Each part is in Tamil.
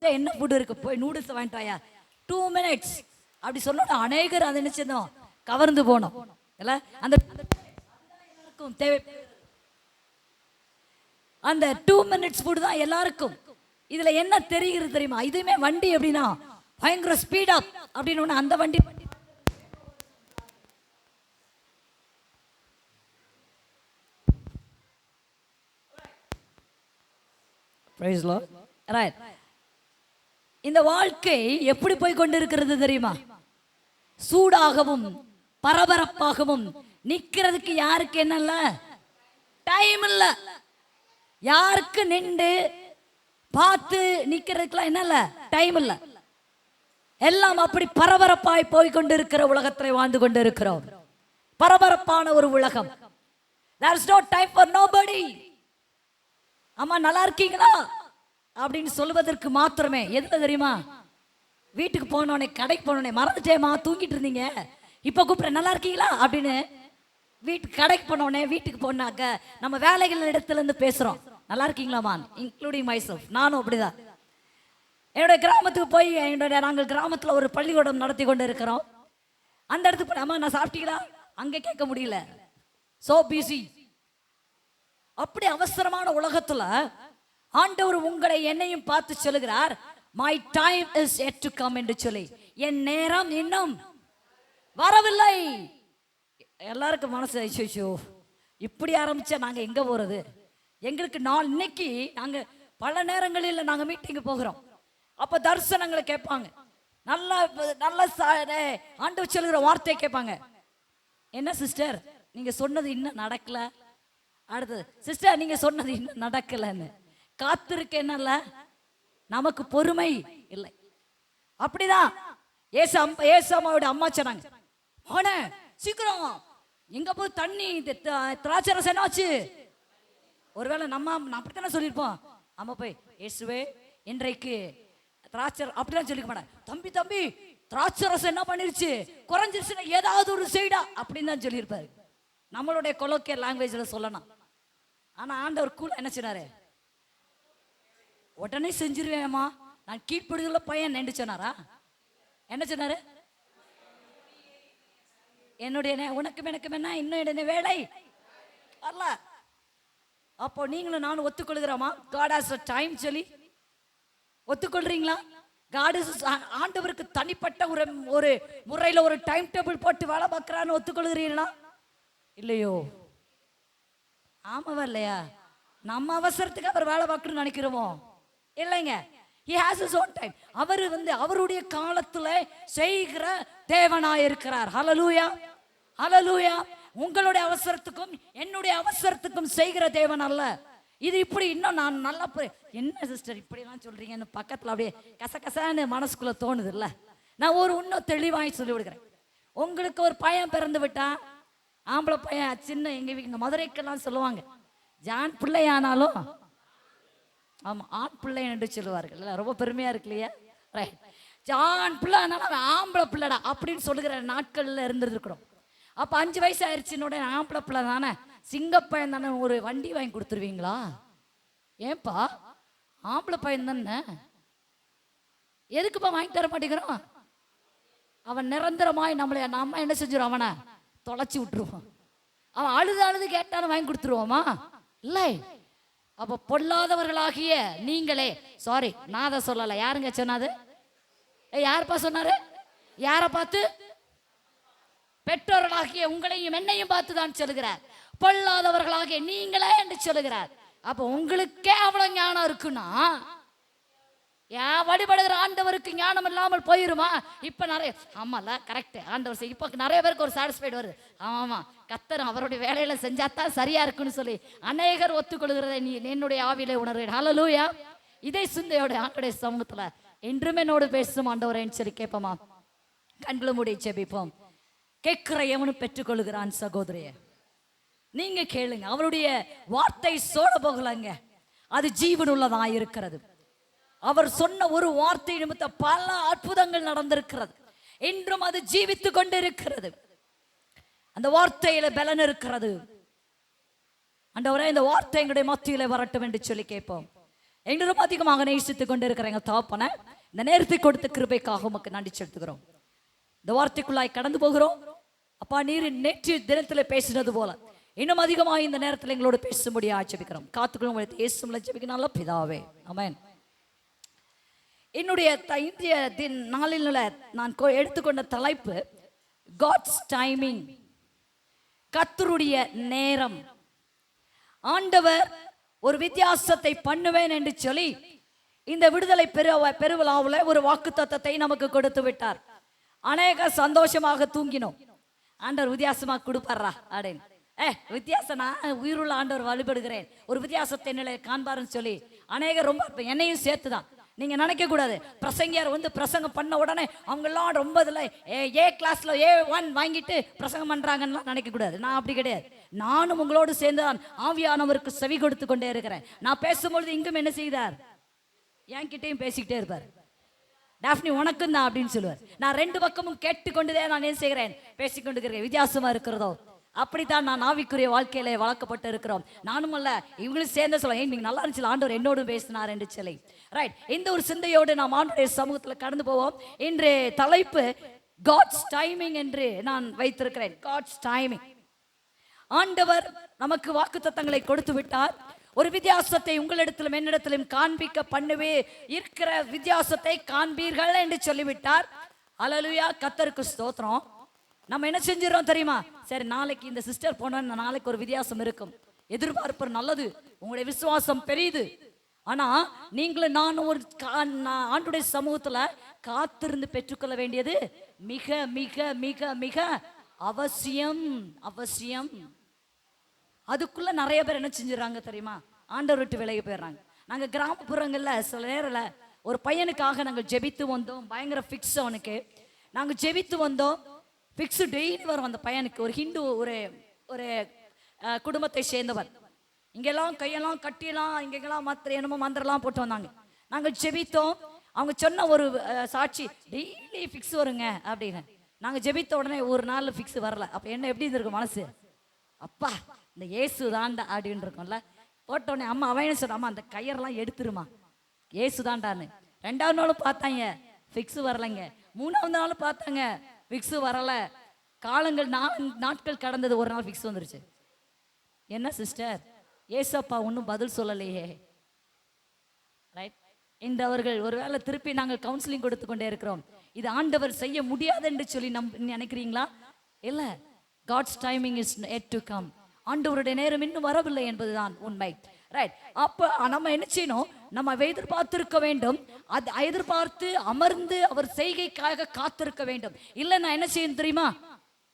என்ன ஃபுட் இருக்கு, போய் நூடுல்ஸ் வாங்கிட்டு வாயா, 2 minutes அப்படி சொன்னோட அநேகர் அதை நினைச்சதும் கவர்ந்து போனோம் இல்ல. அந்த எல்லாருக்கும் தேவை, அந்த 2 minutes ஃபுட் தான் எல்லாருக்கும். இதுல என்ன தெரிகிறது தெரியுமா, இதுவுமே வண்டி எப்படின்னா பயங்கர ஸ்பீட் அப் அப்படின்னு அந்த வண்டி இந்த வாழ்க்கை எப்படி போய் கொண்டிருக்கிறது தெரியுமா, சூடாகவும் பரபரப்பாகவும் நிக்கிறதுக்கு யாருக்கு என்னல்ல டைம் இல்ல, யாருக்கு நின்று பார்த்து நிக்கிறதுக்குலாம் என்னல்ல டைம் இல்ல. எல்லாம் அப்படி பரபரப்பாய் போய் கொண்டிருக்கிற உலகத்தில் வாழ்ந்து கொண்டிருக்கிறோம். பரபரப்பான ஒரு உலகம். There is no time for nobody. அம்மா நல்லா இருக்கீங்களா அப்படின்னு சொல்வதற்கு மாத்திரமே. எதுல தெரியுமா, வீட்டுக்கு போனோடனே கடைக்கு போனோடனே மறந்துட்டேமா தூங்கிட்டு இருந்தீங்க, இப்போ கூப்பிட்ற நல்லா இருக்கீங்களா அப்படின்னு. வீட்டுக்கு கடைக்கு போனோடனே வீட்டுக்கு போனாக்க நம்ம வேலைகள் இடத்துல இருந்து பேசுறோம், நல்லா இருக்கீங்களாமா, இன்க்ளூடிங் மைசெல்ஃப், நானும் அப்படிதான். என்னோட கிராமத்துக்கு போய் நாங்கள் கிராமத்தில் ஒரு பள்ளிக்கூடம் நடத்தி கொண்டு இருக்கிறோம். அந்த இடத்துக்கு போய் அம்மா நான் சாப்பிட்டீங்களா அங்கே கேட்க முடியல, சோ பிஸி. அப்படி அவசரமான உலகத்துல ஆண்டவர் உங்களை என்னையும் பார்த்து சொல்லுகிறார், my time is yet to come என்று சொல்லி, என் நேரம் இன்னும் வரவில்லை. எல்லாருக்கும் மனசு ஐயோ இப்படி ஆரம்பிச்சா நாங்க எங்க போறது, எங்களுக்கு நாள் இன்னைக்கு நாங்க பல நேரங்களில் நாங்க மீட்டிங்கு போகிறோம். அப்ப தரிசனங்களை கேட்பாங்க, நல்ல நல்ல ஆண்டவர் சொல்லுகிற வார்த்தையை கேட்பாங்க. என்ன சிஸ்டர் நீங்க சொன்னது இன்னும் நடக்கல, அடுத்தது சிஸ்டர் நீங்க சொன்னது இன்னும் நடக்கலன்னு காத்திருக்க என்னல்ல, நமக்கு பொறுமை இல்லை. அப்படிதான் ஏசாமாவோட அம்மா சொன்னாங்க, அவனே சீக்கிரம் எங்க போய் தண்ணி திராட்சை ரசம் என்ன ஆச்சு. ஒருவேளை நம்ம அப்படித்தானே சொல்லியிருப்போம், அம்மா போய் இயேசுவே இன்றைக்கு திராட்சை அப்படிலாம் சொல்லிக்க மாட்டேன், தம்பி தம்பி திராட்சை ரசம் என்ன பண்ணிருச்சு குறைஞ்சிருச்சுன்னா ஏதாவது ஒரு செய்டா அப்படின்னு தான் சொல்லியிருப்பாரு. நம்மளுடைய கொலோக்கியல் லாங்குவேஜ்ல சொல்லணும். ஆனா ஆண்டவர் கூல என்ன சொன்னாரு, உடனே செஞ்சிருவேம்மா நான் கீழ்ப்படுதல பையன் நின்று சொன்னாரா, என்ன சொன்னாரு, என்னுடைய உனக்கு எனக்கு என்ன இன்னும் என்ன வேலை அல்ல. அப்போ நீங்களும் நானும் ஒத்துக்கொள்கிறோமா, God has a time சொல்லி ஒத்துக்கொள்றீங்களா? God is ஆண்டவருக்கு தனிப்பட்ட ஒரு முறையில் ஒரு டைம் டேபிள் போட்டு வேலை பார்க்கறான்னு ஒத்துக்கொள்கிறீங்களா இல்லையோ? ஆமாவா இல்லையா? நம்ம அவசரத்துக்கு அவர் வேலை பார்க்கணும்னு நினைக்கிறோமோ இல்லைங்க. He has his own time. அவர் அவருடைய காலத்துல செய்கிற தேவனாய் இருக்கிறார். ஹல்லேலூயா ஹல்லேலூயா. உங்களுடைய அவசரத்துக்கும் என்னுடைய அவசரத்துக்கும் செய்கிற தேவன் அல்ல. இது இப்படி இன்னும் நான் நல்லா என்ன சிஸ்டர் இப்படிலாம் சொல்றீங்கன்னு பக்கத்துல அப்படியே கசகசான்னு மனசுக்குள்ள தோணுது இல்ல. நான் இன்னும் தெளிவாய் சொல்லி விடுகிறேன். உங்களுக்கு ஒரு பையன் பிறந்து விட்டா, ஆம்பளை பையன் சின்ன எங்க மதுரைக்கெல்லாம் சொல்லுவாங்க, ஜான் பிள்ளை ஆனாலும் ஆமா ஆண் பிள்ளை என்று சொல்லுவார்கள். ரொம்ப பெருமையா இருக்கு இல்லையா? ரைட். ஜான் பிள்ளை ஆனாலும் ஆம்பளை பிள்ளைடா அப்படின்னு சொல்லுகிற நாட்கள்ல இருந்துருக்கிறோம். அப்ப 5 வயசு ஆயிடுச்சுன்னோட ஆம்பளை பிள்ளை தானே, சிங்கப்பையன் தானே, ஒரு வண்டி வாங்கி கொடுத்துருவீங்களா? ஏன்பா ஆம்பளை பையன் தானே, எதுக்குப்பா வாங்கி தர மாட்டேங்கிறோம்? அவன் நிரந்தரமாய் நம்ம என்ன செஞ்சிடும், அவனை தொலைச்சி விட்டுருவோம். அவன் அழுது கேட்டாலும் வாங்கி கொடுத்துருவோமா? இல்லை. அப்ப பொல்லாதவர்களாகிய நீங்களே, சாரி நான் அதை சொல்லல, யாருங்க சொன்னாது, யாருப்பா சொன்னாரு, யார பார்த்து? பெற்றோர்களாகிய உங்களையும் என்னையும் பார்த்து தான் சொல்லுகிறார், பொல்லாதவர்களாகிய நீங்களே என்று சொல்லுகிறார். அப்ப உங்களுக்கே அவ்வளவு ஞானம் இருக்குன்னா வழிபடுகிற ஆண்டவருக்கு ஞானம் இல்லாமல் போயிருமா? இப்ப நிறைய ஆமால கரெக்ட் ஆண்டவர் இப்ப நிறைய பேருக்கு ஒரு சாட்டிஸ்ஃபைடு வருது. ஆமா கர்த்தர் அவருடைய வேலையில செஞ்சாத்தான் சரியா இருக்குன்னு சொல்லி அநேகர் ஒத்துக்கொள்கிறதை நீ என்னுடைய ஆவியிலே உணர்வேன். ஹல்லேலூயா. இதே சிந்தையோட ஆண்டுடைய சமூகத்துல என்றுமே என்னோடு பேசும் ஆண்டவரேன்னு சொல்லி கேட்போமா? கண்களை மூடி ஜெபிப்போம். கேட்கிற எவனும் பெற்றுக்கொள்கிறான். சகோதரிய நீங்க கேளுங்க, அவருடைய வார்த்தை சோழ போகலங்க, அது ஜீவன் உள்ளதா இருக்கிறது. அவர் சொன்ன ஒரு வார்த்தை நிமித்த பல அற்புதங்கள் நடந்திருக்கிறது. இன்றும் அது ஜீவித்து கொண்டிருக்கிறது. அந்த வார்த்தையில பலன் இருக்கிறது. ஆண்டவரே இந்த வார்த்தை எங்களுடைய மத்தியில வரட்டும் என்று சொல்லி கேட்போம். என்றும் அதிகமாக நேசித்துக் கொண்டு இருக்கிற எங்க தகப்பனை இந்த நேரத்தை கொடுத்த கிருபைக்காக உமக்கு நன்றி செலுத்துகிறோம். இந்த வார்த்தைக்குள்ளாய் கடந்து போகிறோம். அப்பா, நீர் நேற்று தினத்தில் பேசினது போல இன்னும் அதிகமாக இந்த நேரத்தில் எங்களோடு பேசும்படியா ஆட்சேபிக்கிறோம். காத்துக்களும் உங்களை ஏசும் லட்சபிக்க நல்ல பிதாவே, ஆமென். என்னுடைய இந்திய நாளில் நான் எடுத்துக்கொண்ட தலைப்பு காட்ஸ் டைமிங், கர்த்தருடைய நேரம். ஆண்டவர் ஒரு வித்தியாசத்தை பண்ணுவேன் என்று சொல்லி இந்த விடுதலை பெருவிழாவில் ஒரு வாக்குத்தத்தத்தை நமக்கு கொடுத்து விட்டார். அநேக சந்தோஷமாக தூங்கினோம். ஆண்டவர் வித்தியாசமாக கொடுப்பாரா அப்படின்னு. வித்தியாசம், நான் உயிருள்ள ஆண்டவர் வழிபடுகிறேன், ஒரு வித்தியாசத்தை நிலை காண்பாருன்னு சொல்லி அநேக ரொம்ப என்னையும் சேர்த்துதான். நீங்க நினைக்க கூடாது பிரசங்கியார் வந்து பிரசங்கம் பண்ண உடனே அவங்கெல்லாம் ரொம்ப இதில் ஏ கிளாஸ்ல A1 வாங்கிட்டு பிரசங்கம் பண்றாங்கன்னு நினைக்க கூடாது. நான் அப்படி கிடையாது. நானும் உங்களோடு சேர்ந்துதான் ஆவியானவருக்கு செவி கொடுத்து கொண்டே இருக்கிறேன். நான் பேசும்பொழுது இங்கும் என்ன செய்தார், என்கிட்டையும் பேசிக்கிட்டே இருப்பார். டாஃப்னி உனக்கும் தான் அப்படின்னு சொல்லுவார். நான் ரெண்டு பக்கமும் கேட்டுக்கொண்டுதே நான் என்ன செய்கிறேன், பேசிக்கொண்டு இருக்கிறேன். வித்தியாசமா இருக்கிறதோ அப்படித்தான் நான் ஆவிக்குரிய வாழ்க்கையில வளர்க்கப்பட்டு இருக்கிறோம். நானும் அல்ல, இவங்களும் சேர்ந்து சொல்ல நீங்க நல்லா இருந்துச்சு, ஆண்டவர் என்னோடும் பேசினார் என்று சொல்லி. ரைட், இந்த ஒரு சிந்தையோடு நாம் ஆண்டவருடைய சமூகத்தில் கடந்து போவோம். இன்று தலைப்பு காட்ஸ் டைமிங் என்று நான் வைத்திருக்கிறேன். God's timing. ஆண்டவர் நமக்கு வாக்குத்தத்தங்களை கொடுத்து விட்டார். ஒரு வித்தியாசத்தை உங்களிடத்திலும் என்னிடத்திலும் காண்பிக்க பண்ணுவே இருக்கிற வித்தியாசத்தை காண்பீர்கள் என்று சொல்லிவிட்டார். அல்லேலூயா, கர்த்தருக்கு ஸ்தோத்திரம். நம்ம என்ன செஞ்சிடறோம் தெரியுமா, சரி நாளைக்கு இந்த சிஸ்டர் போன நாளைக்கு ஒரு வித்தியாசம் இருக்கும், எதிர்பார்ப்பு நல்லது, உங்களுடைய விசுவாசம் பெரியது. ஆனா நீங்களும் நானும் ஒரு ஆண்டுடைய சமூகத்துல காத்திருந்து பெற்றுக்கொள்ள வேண்டியது மிக மிக மிக மிக அவசியம். அவசியம். அதுக்குள்ள நிறைய பேர் என்ன செஞ்சிடறாங்க தெரியுமா, ஆண்டவர் விட்டு விலகி போயிடுறாங்க. நாங்க கிராமப்புறங்கள்ல சில நேரில் ஒரு பையனுக்காக நாங்கள் ஜெபித்து வந்தோம். பயங்கர ஃபிக்ஸ் அவனுக்கு. நாங்கள் ஜெபித்து வந்தோம். ஃபிக்ஸு டெய்லி வரும் அந்த பையனுக்கு. ஒரு ஹிந்து ஒரு ஒரு குடும்பத்தை சேர்ந்தவர். இங்கெல்லாம் கையெல்லாம் கட்டியெல்லாம் இங்கெல்லாம் என்னமோ மந்திரம்லாம் போட்டு வந்தாங்க. நாங்கள் ஜெபித்தோம். அவங்க சொன்ன ஒரு சாட்சி, டெய்லி ஃபிக்ஸ் வருங்க அப்படின்னு. நாங்கள் ஜெபித்த உடனே ஒரு நாள் ஃபிக்ஸ் வரல. அப்போ என்ன எப்படி இருந்திருக்கும் மனசு, அப்பா இந்த இயேசு தாண்டா அப்படின்னு இருக்கும்ல. போட்டோடனே அம்மா அவன் சொன்ன, அம்மா அந்த கயிறெல்லாம் எடுத்துருமா, இயேசு தாண்டான்னு. ரெண்டாவது நாளும் பார்த்தாங்க, ஃபிக்ஸ் வரலைங்க. மூணாவது நாளும் பார்த்தாங்க, ஃபிக்ஸ் வரல. காலங்கள் 4 நாட்கள் கடந்தது. ஒரு நாள் ஃபிக்ஸ் வந்துருச்சு. என்ன சிஸ்டர், ஏசப்பா ஒன்றும் பதில் சொல்லலையே. ரைட், இந்த அவர்கள் ஒருவேளை திருப்பி நாங்கள் கவுன்சிலிங் கொடுத்து கொண்டே இருக்கிறோம். இது ஆண்டவர் செய்ய முடியாது என்று சொல்லி நினைக்கிறீங்களா? இல்ல, God's timing is yet to come. ஆண்டவருடைய நேரம் இன்னும் வரவில்லை என்பதுதான் உண்மை. ரைட், அப்போ நம்ம என்ன செய்யணும், நம்ம எதிர்பார்த்திருக்க வேண்டும். அது எதிர்பார்த்து அமர்ந்து அவர் செய்கைக்காக காத்திருக்க வேண்டும். இல்லைன்னா என்ன செய்யணும் தெரியுமா,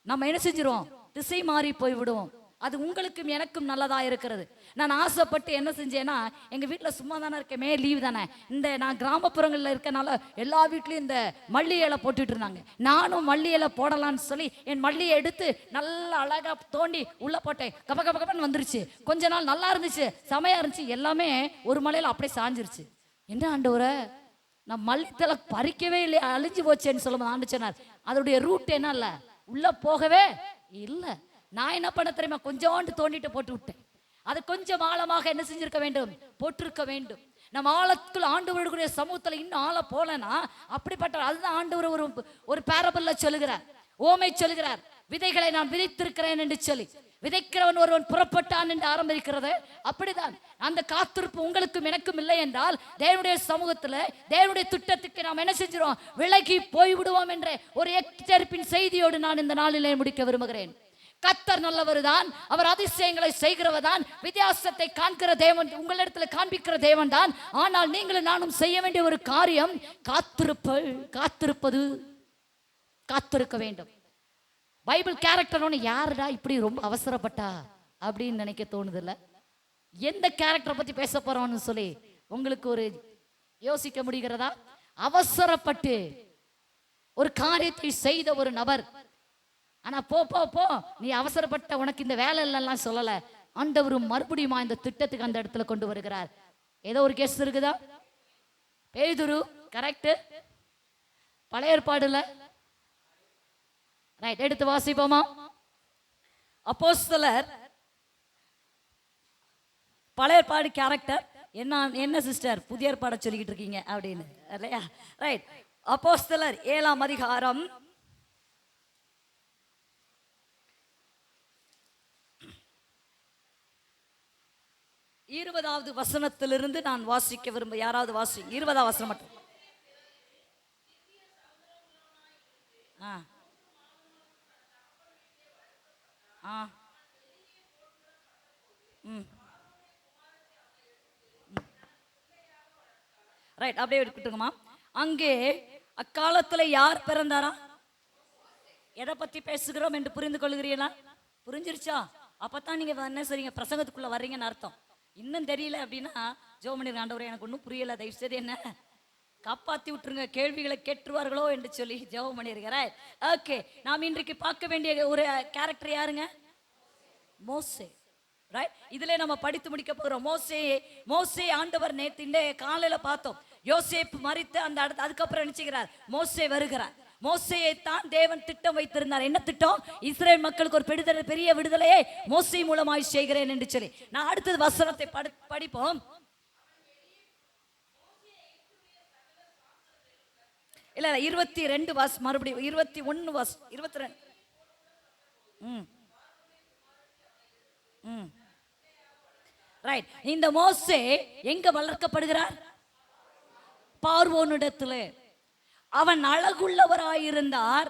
நம்ம என்ன செஞ்சிருவோம், திசை மாறி போய் விடுவோம். அது உங்களுக்கும் எனக்கும் நல்லதா இருக்கிறது. நான் ஆசைப்பட்டு என்ன செஞ்சேன்னா, எங்க வீட்டில் சும்மா தானே இருக்கேன், லீவ் தானே, இந்த நான் கிராமப்புறங்களில் இருக்கனால எல்லா வீட்லையும் இந்த மல்லி இலை போட்டுட்டு இருந்தாங்க. நானும் மல்லி இலை போடலான்னு சொல்லி என் மல்லியை எடுத்து நல்லா அழகா தோண்டி உள்ள போட்டேன். கப கப கபன்னு வந்துருச்சு. கொஞ்ச நாள் நல்லா இருந்துச்சு, செமையா இருந்துச்சு. எல்லாமே ஒரு மலையில அப்படியே சாஞ்சிருச்சு. என்ன ஆண்டவரே, நான் மல்லித்தலை பறிக்கவே இல்லை, அழிஞ்சு போச்சேன்னு சொல்லும்போது ஆண்டு சொன்னார், அதோடைய ரூட் என்ன இல்லை, உள்ள போகவே இல்லை. நான் என்ன பண்ண தெரியுமா, கொஞ்சோண்டு தோண்டிட்டு போட்டு விட்டேன். அது கொஞ்சம் ஆழமாக என்ன செஞ்சிருக்க வேண்டும், போட்டிருக்க வேண்டும். நம்ம ஆழத்துக்குள் ஆண்டவருடைய சமூகத்துல இன்னும் ஆழ போலனா அப்படிப்பட்ட, அதுதான் ஆண்டவர் ஒரு பேரபிள்ல சொல்லுகிறார், ஓமை சொல்லுகிறார். விதைகளை நான் விதைத்திருக்கிறேன் என்று சொல்லி, விதைக்கிறவன் ஒருவன் புறப்பட்டான் என்று ஆரம்பிக்கிறது. அப்படிதான் அந்த காத்திருப்பு உங்களுக்கும் எனக்கும் இல்லை என்றால், தேவனுடைய சமூகத்துல தேவனுடைய திட்டத்துக்கு நாம் என்ன செஞ்சிருவோம், விலகி போய்விடுவோம் என்ற ஒரு எச்சரிப்பின் செய்தியோடு நான் இந்த நாளிலே முடிக்க விரும்புகிறேன். கர்த்தர் நல்லவர் தான், அவர் அதிசயங்களை செய்கிறவர் தான், வித்தியாசத்தை காண்கிற தேவன், உங்களிடத்தில் காண்பிக்கிற தேவன் தான். ஆனால் நீங்களும் நானும் செய்ய வேண்டிய ஒரு காரியம் காத்திருப்பது, காத்திருக்க வேண்டும். பைபிள் கேரக்டர் ஒன்று, யாருடா இப்படி ரொம்ப அவசரப்பட்டா அப்படின்னு நினைக்க தோணுது இல்ல. எந்த கேரக்டரை பத்தி பேச போறோம்னு சொல்லி உங்களுக்கு ஒரு யோசிக்க முடிகிறதா? அவசரப்பட்டு ஒரு காரியத்தை செய்த ஒரு நபர். ஆனா போ போ போ, நீ அவசரப்பட்ட, உனக்கு இந்த வேலை இல்லைலாம் சொல்லல. ஆண்டவரும் மறுபடியும் இந்த திட்டத்துக்கு அந்த இடத்துல கொண்டு வருகிறார். ஏதோ ஒரு கேஸ் இருக்குதா? பேதுரு, கரெக்ட், பழைய ஏற்பாடுல. ரைட், எடுத்து வாசிப்போமா? அப்போஸ்தலர், பழைய ஏற்பாடு கேரக்டர், என்ன சிஸ்டர் புதிய ஏற்பாடை சொல்லிக்கிட்டு இருக்கீங்க அப்படின்னு இல்லையா? ரைட். அப்போஸ்தலர் 7ஆம் அதிகாரம் 20வது வசனத்திலிருந்து நான் வாசிக்க விரும்ப. யாராவது வாசி 20ஆம் வசனம் மட்டும். ரைட், அப்படியே இருக்கட்டுமா? அங்கே அக்காலத்துல யார் பிறந்தாரா? எதை பத்தி பேசுகிறோம் என்று புரிந்து கொள்கிறீங்களா? புரிஞ்சிருச்சா? அப்பதான் நீங்க என்ன சரிங்க பிரசங்கத்துக்குள்ள வர்றீங்கன்னு அர்த்தம். இன்னும் தெரியல அப்படின்னா ஜோமணி ஆண்டவரே எனக்கு ஒன்றும் புரியல, தயவு செய்து என்ன காப்பாத்தி விட்டுருங்க, கேள்விகளை கேட்டுருவார்களோ என்று சொல்லி ஜெபம் பண்ணியிருக்கிறேன். ஓகே, நாம் இன்றைக்கு பார்க்க வேண்டிய ஒரு கேரக்டர் யாருங்க? மோசே. ரைட், இதுல நம்ம படித்து முடிக்க போகிறோம். மோசே ஆண்டவர் நேற்று இந்த காலையில பார்த்தோம். யோசேப்பு மரித்து அந்த அதுக்கப்புறம் நினைச்சுக்கிறார், மோசே வருகிறார். மோசையை தான் தேவன் திட்டம் வைத்திருந்தார். என்ன திட்டம்? இஸ்ரேல் மக்களுக்கு ஒரு பெரிய விடுதலையை மோசே மூலமாய் செய்கிறேன் என்று சொல்லி. நான் அடுத்தது வசனத்தை படிப்போம். இல்ல 22 மறுபடியும் 21 22. ரைட். இந்த மோசே எங்க வளர்க்கப்படுகிறார்? பார்வோனிடத்தில். அவன் அழகுள்ளவராயிருந்தார்.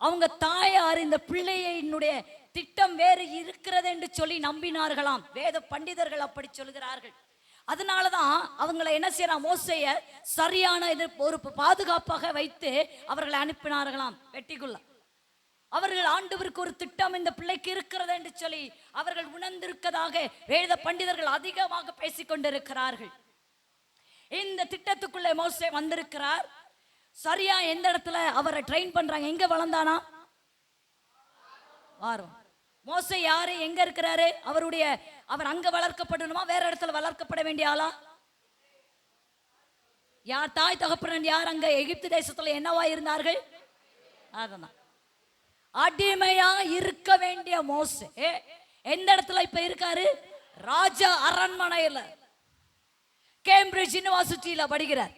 அவங்க தாயார் இந்த பிள்ளையினுடைய திட்டம் வேறு இருக்கிறது என்று சொல்லி நம்பினார்களாம். வேத பண்டிதர்கள் அப்படி சொல்கிறார்கள். அதனாலதான் அவங்களை என்ன செய்யறான்? மோசைய சரியான ஒரு பாதுகாப்பாக வைத்து அவர்களை அனுப்பினார்களாம் வெட்டிக்குள்ள. அவர்கள் ஆண்டவருக்கு ஒரு திட்டம் இந்த பிள்ளைக்கு இருக்கிறது என்று சொல்லி அவர்கள் உணர்ந்திருக்கதாக வேத பண்டிதர்கள் அதிகமாக பேசிக்கொண்டிருக்கிறார்கள். இந்த திட்டத்துக்குள்ளே மோசே வந்திருக்கிறார். சரியா எந்த இடத்துல அவரை ட்ரெயின் பண்றாங்க? எங்க வளர்ந்தானா? வாரம். மோசே யாரு? எங்க இருக்கிறாரு? அவர் அங்க வளர்க்கப்படணுமா, வேற இடத்துல வளர்க்கப்பட வேண்டிய ஆளா? யார் தாய் தகப்பன் யார்? அங்க எகிப்து தேசத்துல என்னவா இருந்தார்கள்? அதான் அடிமையா இருக்க வேண்டிய மோசே எந்த இடத்துல இப்ப இருக்காரு? ராஜா அரண்மனையில, கேம்பிரிட்ஜ் யூனிவர்சிட்டியில படிக்கிறார்.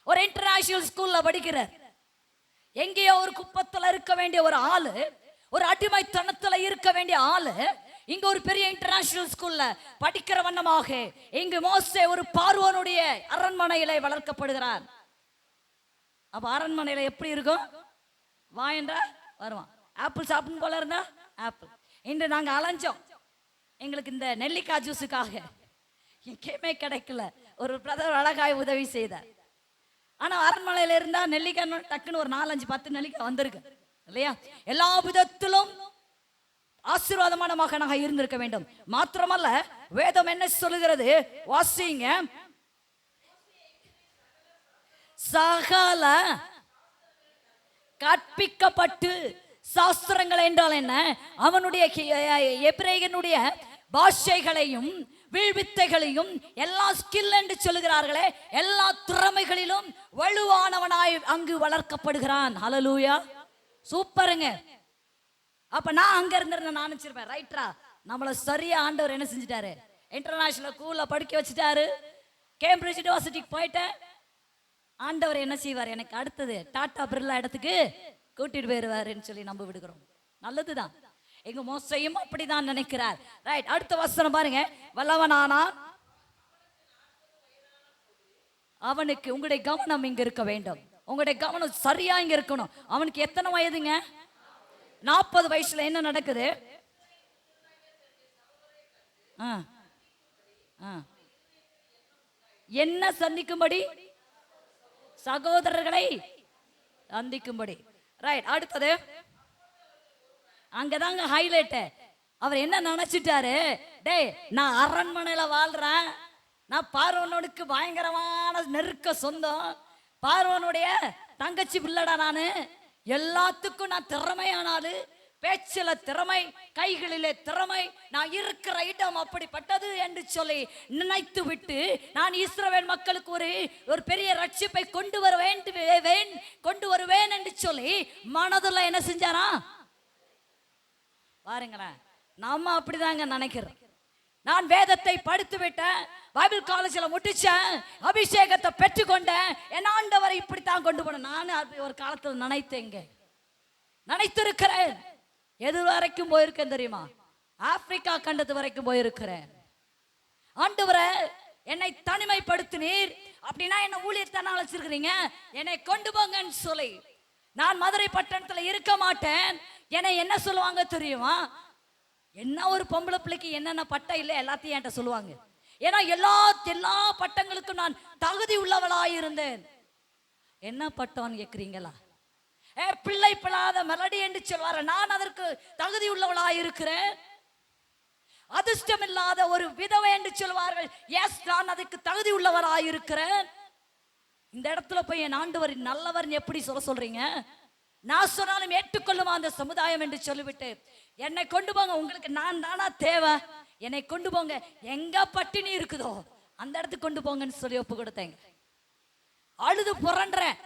ஒரு இன்டர்நேஷனல் ஸ்கூல்ல படிக்கிறார். எங்கேயோ ஒரு குப்பத்துல இருக்க வேண்டிய ஒரு ஆளு, ஒரு அடிமைத்தனத்துல இருக்க வேண்டிய ஆளு, இங்க ஒரு பெரிய இன்டர்நேஷனல் ஸ்கூல்ல படிக்கிற வண்ணமாக இங்கு மோசே ஒரு பார்வோனுடைய அரண்மனையில வளர்க்கப்படுகிறார். அப்ப அரண்மனையில எப்படி இருக்கும்? வாயன்றா வருவான். ஆப்பிள் சாப்பிடும் போல இருந்தா ஆப்பிள். இன்று நாங்க அலைஞ்சோம், எங்களுக்கு இந்த நெல்லிக்காய் ஜூஸுக்காக எங்கேயுமே கிடைக்கல. ஒரு பிரதர் அழகாய் உதவி செய்தார். ஆனா அரண்மனையில இருந்தா நெல்லிக்காய் டக்குன்னு ஒரு 4-5-10 நெல்லிக்காய் வந்திருக்கு இல்லையா? எல்லா விதத்திலும் ஆசீர்வாதமான மகனாக இருந்திருக்க வேண்டும். மாத்திரமல்ல, வேதம் என்ன சொல்லுகிறது? வாசிங்க. சகல கற்பிக்கப்பட்டு சாஸ்திரங்கள் என்றால் என்ன? அவனுடைய எபிரேயனுடைய பாஷைகளையும் வில்வித்தைகளையும் எல்லா ஸ்கில் என்று சொல்லுகிறார்களே, எல்லா திறமைகளிலும் வலுவானவனாய் அங்கு வளர்க்கப்படுகிறான். ஹல்லேலூயா, சூப்பருங்க. அப்ப நான் அங்க இருந்திருந்த நான் நினைச்சிருப்பேன், ரைட்ரா நம்மள சரியா ஆண்டவர் என்ன செஞ்சிட்டாரு? இன்டர்நேஷனல் ஸ்கூல்ல படிக்க வச்சுட்டாரு. கேம்பிரிட்ஜ் யூனிவர்சிட்டிக்கு போயிட்டேன். ஆண்டவர் என்ன செய்வார்? எனக்கு அடுத்தது டாடா பிர்லா இடத்துக்கு கூட்டிட்டு போயிருவாருன்னு சொல்லி நம்ப விடுகிறோம். நல்லதுதான். எங்க மோசையும் அப்படிதான் நினைக்கிறார். ரைட், அடுத்த வசனம் பாருங்க. வல்லவனானா அவனுக்கு உங்களுடைய கவனம் இங்க இருக்க வேண்டும். உங்களுடைய கவனம் சரியா இங்க இருக்கணும். அவனுக்கு எத்தனை வயதுங்க? 40 வயசுல என்ன நடக்குது? என்ன சந்திக்கும்படி? சகோதரர்களை சந்திக்கும்படி. ரைட், அடுத்தது அங்கதாங்க ஹைலைட். அவர் என்ன நினைச்சிட்டாரு? டேய், நான் அரண்மனையில வாழ்றேன், நான் பார்வனுக்கு பயங்கரமான நெருக்க சொந்தம், பார்வனுடைய தங்கச்சி பிள்ளடா, நானு எல்லாத்துக்கும் நான் திறமையானாலு, பேச்சில திறமை, கைகளிலே திறமை, நான் இருக்கிற இடம் அப்படிப்பட்டது என்று சொல்லி நினைத்து விட்டு நான் இஸ்ரவேல் மக்களுக்கு ஒரு பெரிய ரட்சிப்பை கொண்டு வருவேன் என்று சொல்லி மனதுல என்ன செஞ்சாரா? பாருங்களேன், நாம அப்படிதாங்க நினைக்கிறோம். நான் வேதத்தை படித்து விட்டேன், பைபிள் காலேஜில் முடிச்சேன், அபிஷேகத்தை பெற்றுக்கொண்டேன், என் ஆண்டவரை இப்படித்தான் கொண்டு போனேன். நான் ஒரு காலத்தில் நினைத்திருக்கிறேன். எது வரைக்கும் போயிருக்கேன் தெரியுமா? ஆப்பிரிக்கா கண்டத்து வரைக்கும் போயிருக்கிறேன். ஆண்டவரே என்னை தனிமைப்படுத்தினீர், அப்படின்னா என்ன ஊழியத்தான அழைச்சிருக்கிறீங்க, என்னை கொண்டு போங்கன்னு சொல்லி. நான் மதுரை பட்டணத்தில் இருக்க மாட்டேன். என்னை என்ன சொல்லுவாங்க தெரியுமா? என்ன ஒரு பொம்பளை பிள்ளைக்கு என்னென்ன பட்டம் இல்லை எல்லாத்தையும் என்கிட்ட சொல்லுவாங்க. ஏன்னா எல்லா பட்டங்களுக்கும் நான் தகுதி உள்ளவளாயிருந்தேன். என்ன பட்டம்னு கேட்குறீங்களா? பிள்ளை பிள்ளாத மெலடி என்று சொல்வார, நான் அதற்கு தகுதி உள்ளவளாயிருக்கிறேன். அதிர்ஷ்டம் இல்லாத ஒரு விதவை என்று சொல்வார்கள், எஸ் நான் அதுக்கு தகுதி உள்ளவராயிருக்கிறேன். இந்த இடத்துல போய் என் ஆண்டவர் நல்லவர் எப்படி சொல்றீங்க? நான் சொன்னாலும் ஏற்றுக்கொள்ளுமா அந்த சமுதாயம் என்று சொல்லிவிட்டு என்னை கொண்டு போங்க, உங்களுக்கு நான் தானா தேவை, என்னை கொண்டு போங்க, எங்க பட்டினி இருக்குதோ அந்த இடத்துக்கு கொண்டு போங்கன்னு சொல்லி ஒப்பு கொடுத்தேங்க. அழுது புரண்டுறேன்.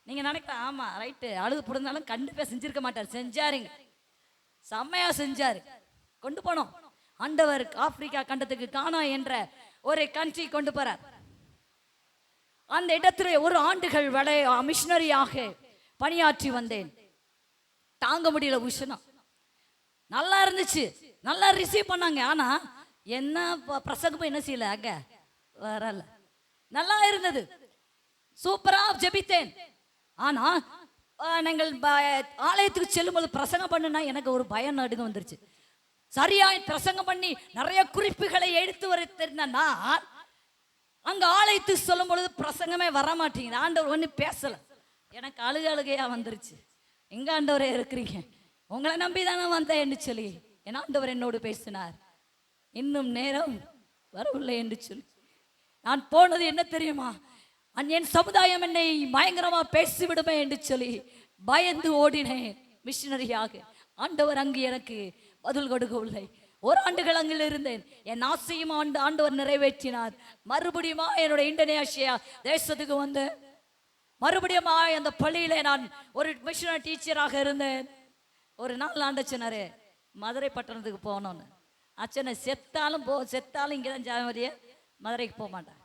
நீங்க நினைக்கலாம், ஆமா ரைட்டு, அழுது புரண்டாலும் கண்டிப்பா செஞ்சிருக்க மாட்டார். செஞ்சாருங்க, செம்மையா செஞ்சாரு. கொண்டு போனோம். ஆண்டவர் ஆப்பிரிக்கா கண்டத்துக்கு கானா என்ற ஒரு கண்ட்ரி கொண்டு போறார். அந்த இடத்துல ஒரு ஆண்டுகள் மிஷனரியாக பணியாற்றி வந்தேன். தாங்க முடியல உஷ்ணம். நல்லா இருந்துச்சு, நல்லா ரிசீவ் பண்ணாங்க. ஆனா என்ன பிரசங்கமும் என்ன செய்யல, அங்க வரல. நல்லா இருந்தது, சூப்பரா ஜெபித்தேன். ஆனா நீங்கள் ஆலயத்துக்கு செல்லும்போது பிரசங்கம் பண்ணுனா எனக்கு ஒரு பயம் நடுங்க வந்துருச்சு. சரியாய் பிரசங்கம் பண்ணி நிறைய குறிப்புகளை எடுத்து வரத்திருந்தா அங்க ஆலயத்துக்கு சொல்லும் பொழுது பிரசங்கமே வர மாட்டேங்குது. ஆண்டவர் ஒண்ணு பேசல. எனக்கு அழுகையா வந்துருச்சு. எங்க ஆண்டவரே இருக்கிறீங்க, உங்களை நம்பிதானே வந்தேன் என்று சொல்லி என் ஆண்டவர் என்னோடு பேசினார். இன்னும் நேரம் வரவில்லை என்று சொல்லி நான் போனது என்ன தெரியுமா? என் சமுதாயம் என்னை பயங்கரமா பேசிவிடுமே என்று சொல்லி பயந்து ஓடினேன் மிஷனரியாக. ஆண்டவர் அங்கு எனக்கு பதில் கொடுக்கவில்லை. ஒரு ஆண்டுகள் அங்கில் இருந்தேன். என் ஆசையும் ஆண்டவர் நிறைவேற்றினார். மறுபடியும் என்னோட இந்தோனேஷியா தேசத்துக்கு வந்து மறுபடியும் அந்த பள்ளியில நான் ஒரு மிஷனரி டீச்சராக இருந்தேன். ஒரு நாள் ஆண்டச்சனாரு மதுரை பட்டணத்துக்கு போனோன்னு. அச்சனை செத்தாலும் இங்கதான் ஜாமரிய, மதுரைக்கு போக மாட்டேன்.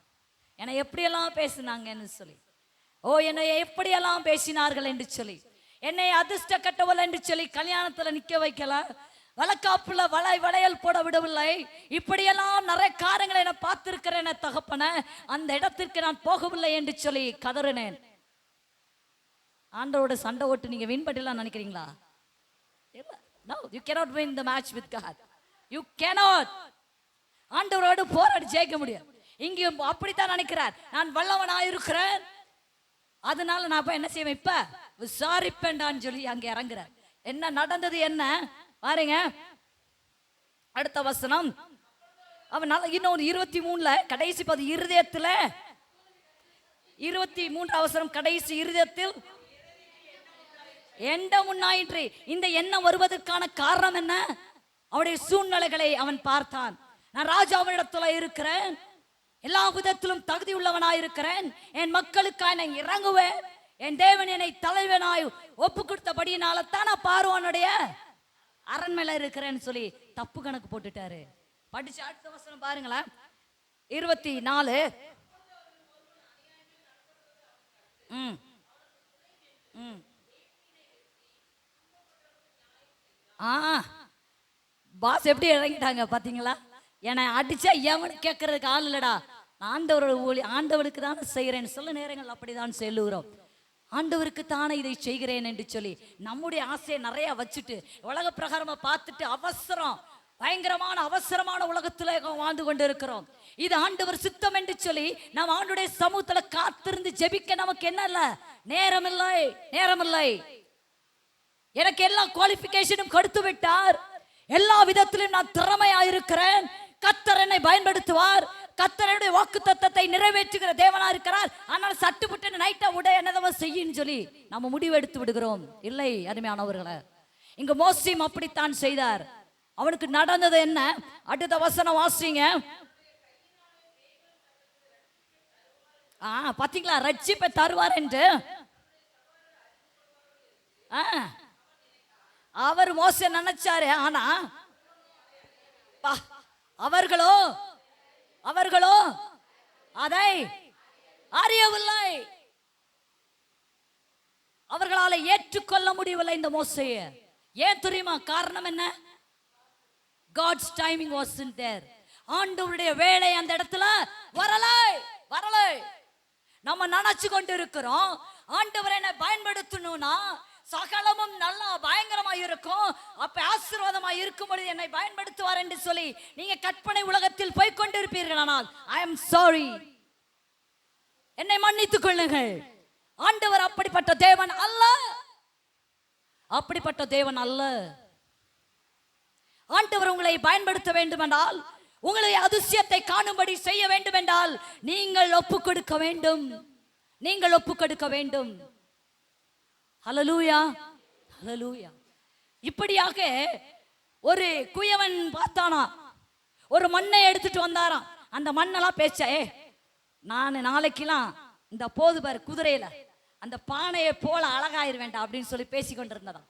என்னை எப்படியெல்லாம் பேசினாங்கன்னு சொல்லி, என்னை எப்படியெல்லாம் பேசினார்கள் என்று சொல்லி, என்னை அதிர்ஷ்ட கட்டவல் என்று சொல்லி கல்யாணத்துல நிக்க வைக்கல, வழக்காப்புல வளையல் போட விடவில்லை. இப்படியெல்லாம் நிறைய காரியங்களை என்ன பார்த்திருக்கிறேன் தகப்பன. அந்த இடத்திற்கு நான் போகவில்லை என்று சொல்லி கதறினேன். ஆண்டவரோட சண்டை ஓட்டு நீங்க வின் பண்ணலாம் நினைக்கிறீங்களா? No, you cannot win the match with God. You cannot. ஆண்டவரோடு போராடி ஜெயிக்க முடியும். இங்கேயும் அப்படித்தான் நினைக்கிறார். நான் வல்லவனாயிருக்கிறேன், அதனால நான் போய் என்ன செய்வேன், இப்ப விசாரிப்பேன்டான்னு சொல்லி அங்க இறங்குறார். என்ன நடந்தது என்ன பாருங்க. அடுத்த வசனம் அவன் இன்னொரு 23ல கடைசி 10 இருதயத்துல 23 அவசரம் கடைசி இருதயத்தில் எண்ணம் உண்டாயிற்று. இந்த எண்ணம் வருவதற்கான காரணம் என்ன? அவருடைய சூழ்நிலைகளை அவன் பார்த்தான். நான் ராஜாவிடத்துல இருக்கிறேன், எல்லா விதத்திலும் தகுதி உள்ளவனாயிருக்கிறேன், என் மக்களுக்காக நான் இறங்குவேன், என் தேவன் என்னை தலைவனாய் ஒப்பு கொடுத்தபடியினால தான் நான் பார்வோனுடைய அரண்மனையில இருக்கிறேன்னு சொல்லி தப்பு கணக்கு போட்டுட்டாரு. படிச்சு அடுத்த வசனம் பாருங்களேன், 24. பாஸ் எப்படி இறங்கிட்டாங்க பாத்தீங்களா? என்னை அடிச்சா எவனு கேட்கறதுக்கு ஆள் இல்லடா, ஆண்டவருக்கு தானே செய்கிறேன்னு சொல்ல நேரங்கள் அப்படிதான் செல்லுகிறோம். ஆண்டவருக்கு தானே இதை செய்கிறேன் என்று சொல்லி நம்முடைய ஆசையை நிறைய வச்சுட்டு உலக பிரகாரமா பார்த்துட்டு பயங்கரமான அவசரமான உலகத்துல வாழ்ந்து கொண்டு இருக்கிறோம். இது ஆண்டவர் சித்தம் என்று சொல்லி நாம் ஆண்டுடைய சமூகத்துல காத்திருந்து ஜெபிக்க நமக்கு என்ன இல்ல, நேரம் இல்லை. எனக்கு எல்லா குவாலிஃபிகேஷனும் கொடுத்து விட்டார், எல்லா விதத்திலும் நான் திறமையாயிருக்கிறேன், கர்த்தர் என்னை பயன்படுத்துவார், கர்த்தருடைய வாக்குத்தத்தத்தை நிறைவேற்றுகிற தேவனா இருக்கிறார். ஆனால் சட்டுப்பட்டு நைட்டா என்னதான் செய்யும் சொல்லி நம்ம முடிவு எடுத்து விடுகிறோம். இல்லை அருமையானவர்களே, இங்க மோசேயும் அப்படித்தான் செய்தார். அவனுக்கு நடந்தது என்ன? அடுத்த வசனம் வாசிங்க. பாத்தீங்களா, ரட்சிப்பை தருவார் என்று அவர் மோசே நினைச்சாரு. ஆனா அவர்களோ அவர்களோ அதை அறியவில்லை. அவர்களால் ஏற்றுக்கொள்ள முடியவில்லை இந்த மோசேயை. ஏன் தெரியுமா? காரணம் என்ன? God's timing wasn't there. ஆண்டவருடைய வேலை அந்த இடத்துல வரலை. நம்ம நினைச்சு கொண்டு இருக்கிறோம் ஆண்டவர் என்னை பயன்படுத்தணும்னா சகலமும் நல்லா பயங்கரமா இருக்கும், அப்ப ஆசீர்வாதமா இருக்கும் பொழுது என்னை பயன்படுத்துவார் என்று சொல்லி நீங்க கற்பனை உலகத்தில் போய் கொண்டிருப்பீர்கள். ஆனால் ஐ எம் சாரி, என்னை மன்னித்துக் கொள்ளுங்கள். ஆண்டவர் அப்படிப்பட்ட தேவன் அல்ல, அப்படிப்பட்ட தேவன் அல்ல. ஆண்டவர் உங்களை பயன்படுத்த வேண்டும் என்றால், உங்களுடைய அதிசயத்தை காணும்படி செய்ய வேண்டும் என்றால் நீங்கள் ஒப்புக் கொடுக்க வேண்டும், நீங்கள் ஒப்புக் கொடுக்க வேண்டும். ஹல்லேலூயா, ஹல்லேலூயா. இப்படியாக ஒரு குயவன் பார்த்தானா, ஒரு மண்ணை எடுத்துட்டு வந்தாராம். அந்த மண்ணெல்லாம் பேச்ச, நான் நாளைக்கெல்லாம் இந்த போதுபார் குதிரையில அந்த பானையை போல அழகாயிருவேண்டா அப்படின்னு சொல்லி பேசி கொண்டிருந்ததாம்.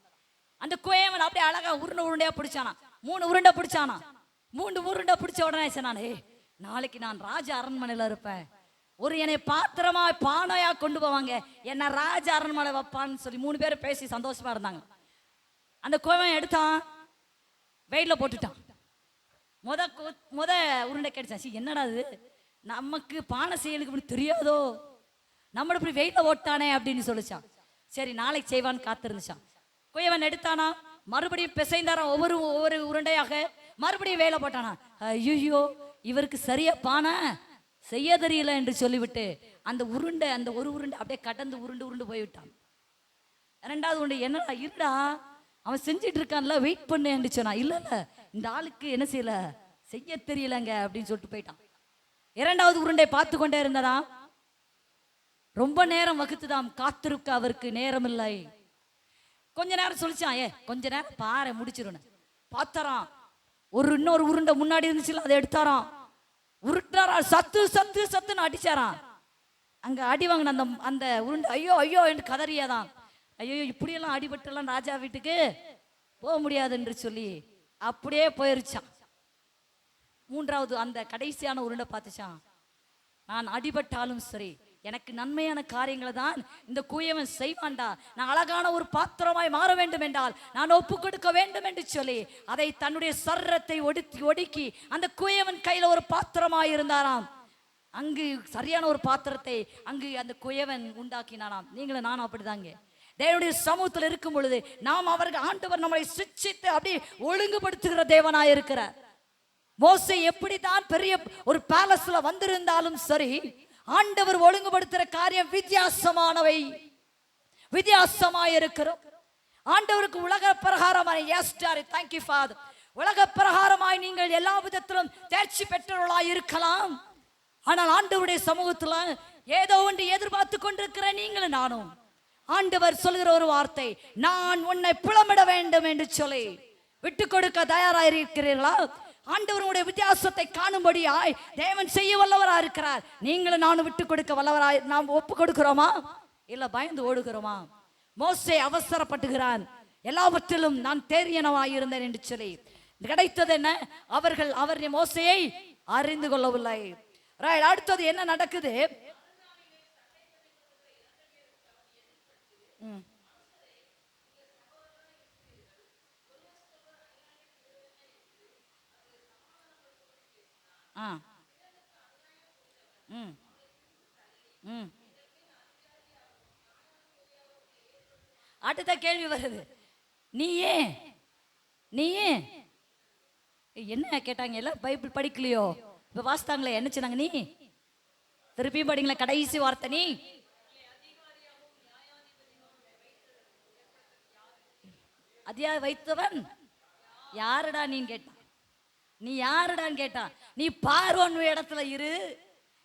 அந்த குயவன் அப்படியே அழகா உருண்டையா பிடிச்சானா, 3 உருண்டை பிடிச்சானா. 3 உருண்டை பிடிச்ச உடனே சொன்னானே, நாளைக்கு நான் ராஜ அரண்மனையில இருப்பேன், ஒரு என்னை பாத்திரமா பானையா கொண்டு போவாங்க, என்ன ராஜ அரண்மனை வைப்பான்னு சொல்லி 3 பேரும் பேசி சந்தோஷமா இருந்தாங்க. அந்த குயவன் எடுத்தான், வெயில போட்டுட்டான். முத உருண்டை கிடைச்சாச்சு. என்னடா இது, நமக்கு பானை செய்யலுக்கு தெரியாதோ, நம்மள இப்படி வெயில ஓட்டானே அப்படின்னு சொல்லிச்சான். சரி நாளைக்கு செய்வான்னு காத்திருந்துச்சான். குயவன் எடுத்தானா, மறுபடியும் பிசைந்தாராம் ஒவ்வொரு உருண்டையாக, மறுபடியும் வேலை போட்டானா. ஐயோ, இவருக்கு சரியா பானை செய்ய தெரியல என்று சொல்லிவிட்டு அந்த ஒரு உருண்டை அப்படியே கடந்து உருண்டு போய்விட்டான். 2வது உருண்டை, என்னடா இருடா, அவன் செஞ்சிட்டு இருக்கான்ல, வெயிட் பண்ணு என்று சொன்னா. இல்ல இந்த ஆளுக்கு என்ன செய்ய தெரியலங்க அப்படின்னு சொல்லிட்டு போயிட்டான். 2வது உருண்டை பார்த்து கொண்டே இருந்ததா. ரொம்ப நேரம் வகுத்துதாம், காத்திருக்க அவருக்கு நேரம் இல்லை. கொஞ்ச நேரம் சொல்லிச்சான், கொஞ்ச நேரம் பாரு முடிச்சிருன்னு பார்த்தாராம். இன்னொரு உருண்டை முன்னாடி இருந்துச்சுல, அதை எடுத்தாராம், உருட்டாரா, சத்துன்னு அடிச்சாராம். அங்க அடி வாங்கின அந்த உருண்டை ஐயோ என்று கதறியாதான். ஐயோ, இப்படியெல்லாம் அடிபட்டெல்லாம் ராஜா வீட்டுக்கு போக முடியாது என்று சொல்லி அப்படியே போயிருச்சான். 3வது அந்த கடைசியான உருண்டை பார்த்துச்சான், நான் அடிபட்டாலும் சரி எனக்கு நன்மையான காரியங்களை தான் இந்த குயவன் செய்வான்டா, நான் அழகான ஒரு பாத்திரமாய் மாற வேண்டும் என்றால் நான் ஒப்பு கொடுக்க வேண்டும் என்று சொல்லி அதை தன்னுடைய சர்ரத்தை ஒடுக்கி அந்த குயவன் கையில ஒரு பாத்திரமாய் இருந்தாராம். அங்கு சரியான ஒரு பாத்திரத்தை அங்கு அந்த குயவன் உண்டாக்கினானாம். நீங்களும் நானும் அப்படிதாங்க. தேவனுடைய சமூகத்தில் இருக்கும் பொழுது நாம் ஆண்டவர் நம்மளை சிட்சித்து அப்படி ஒழுங்குபடுத்துகிற தேவனாய் இருக்கிறார். மோசே எப்படித்தான் பெரிய ஒரு பேலஸ்ல வந்திருந்தாலும் சரி, ஆண்டவர் ஒழுங்குபடுத்துற காரியம் வித்தியாசமாய் இருக்கிறோம். ஆண்டவருக்கு உலக பிரகாரமாய், தேங்க்யூ ஃபாதர், உலக பிரகாரமாய் நீங்கள் எல்லா விதத்திலும் தேர்ச்சி பெற்றவர்களாய் இருக்கலாம். ஆனால் ஆண்டவருடைய சமூகத்துல ஏதோ ஒன்று எதிர்பார்த்து கொண்டிருக்கிற நீங்களும் நானும், ஆண்டவர் சொல்கிற ஒரு வார்த்தை, நான் உன்னை புலமிட வேண்டும் என்று சொல்லி விட்டு கொடுக்க தயாராயிருக்கிறீர்களா? ஆண்டவருடைய வித்தியாசத்தை காணும்படியாய் தேவன் செய்ய வல்லவராய் இருக்கிறார். நீங்களும் நானும் விட்டு கொடுக்க வல்லவராய் நாம் ஒப்பு கொடுக்கிறோமா, இல்ல பயந்து ஓடுகிறோமா? மோசே அவசரப்பட்டுகிறான், எல்லாவற்றிலும் நான் தேறியனவாய் இருந்தேன் என்று சொல்லி. கிடைத்தது என்ன? அவர் மோசேயை அறிந்து கொள்ளவில்லை. அடுத்தது என்ன நடக்குது? அடுத்த கேள்வி வருது, நீ ஏன் என்ன கேட்டாங்க? எல்லாம் பைபிள் படிக்கலையோ? இப்ப வாசித்தாங்களே, என்ன சொன்னாங்க? நீ திருப்பியும் படிங்களா கடைசி வார்த்தை, நீ அதிகாரி வைத்தவன் யாருடா நீன்னு கேட்டான். நீ யாருடான்னு கேட்டான். நீ பார்வோன் இடத்துல இரு,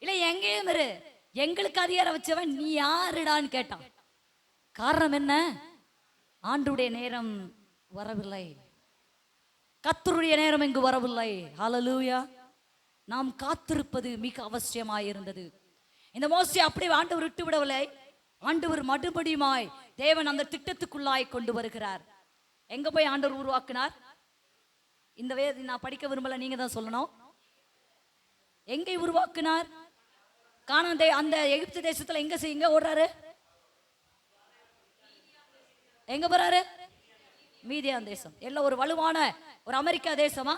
இல்ல எங்கேயும் இரு, எங்களுக்கு அதிகாரம் வச்சவன் நீ யாருடான்னு கேட்டான். காரணம் என்ன? ஆண்டுடைய நேரம் வரவில்லை, கர்த்தருடைய நேரம் இங்கு வரவில்லை. ஹல்லேலூயா. நாம் காத்திருப்பது மிக அவசியமாயிருந்தது. இந்த மோசே அப்படியே ஆண்டவர் விட்டு விடவில்லை. ஆண்டவர் மறுபடியுமாய் தேவன் அந்த திட்டத்துக்குள்ளாய் கொண்டு வருகிறார். எங்க போய் ஆண்டவர் உருவாக்கினார்? இந்த வேத நான் படிக்க விரும்பல, நீங்க தான் சொல்லணும். எங்கே உருவாக்குனார்? கானான் அந்த எகிப்து தேசத்துல எங்க ஓடுறாரு? எங்க போறாரு? மீதியான் தேசம். எல்லாம் ஒரு வலுவான ஒரு அமெரிக்கா தேசமா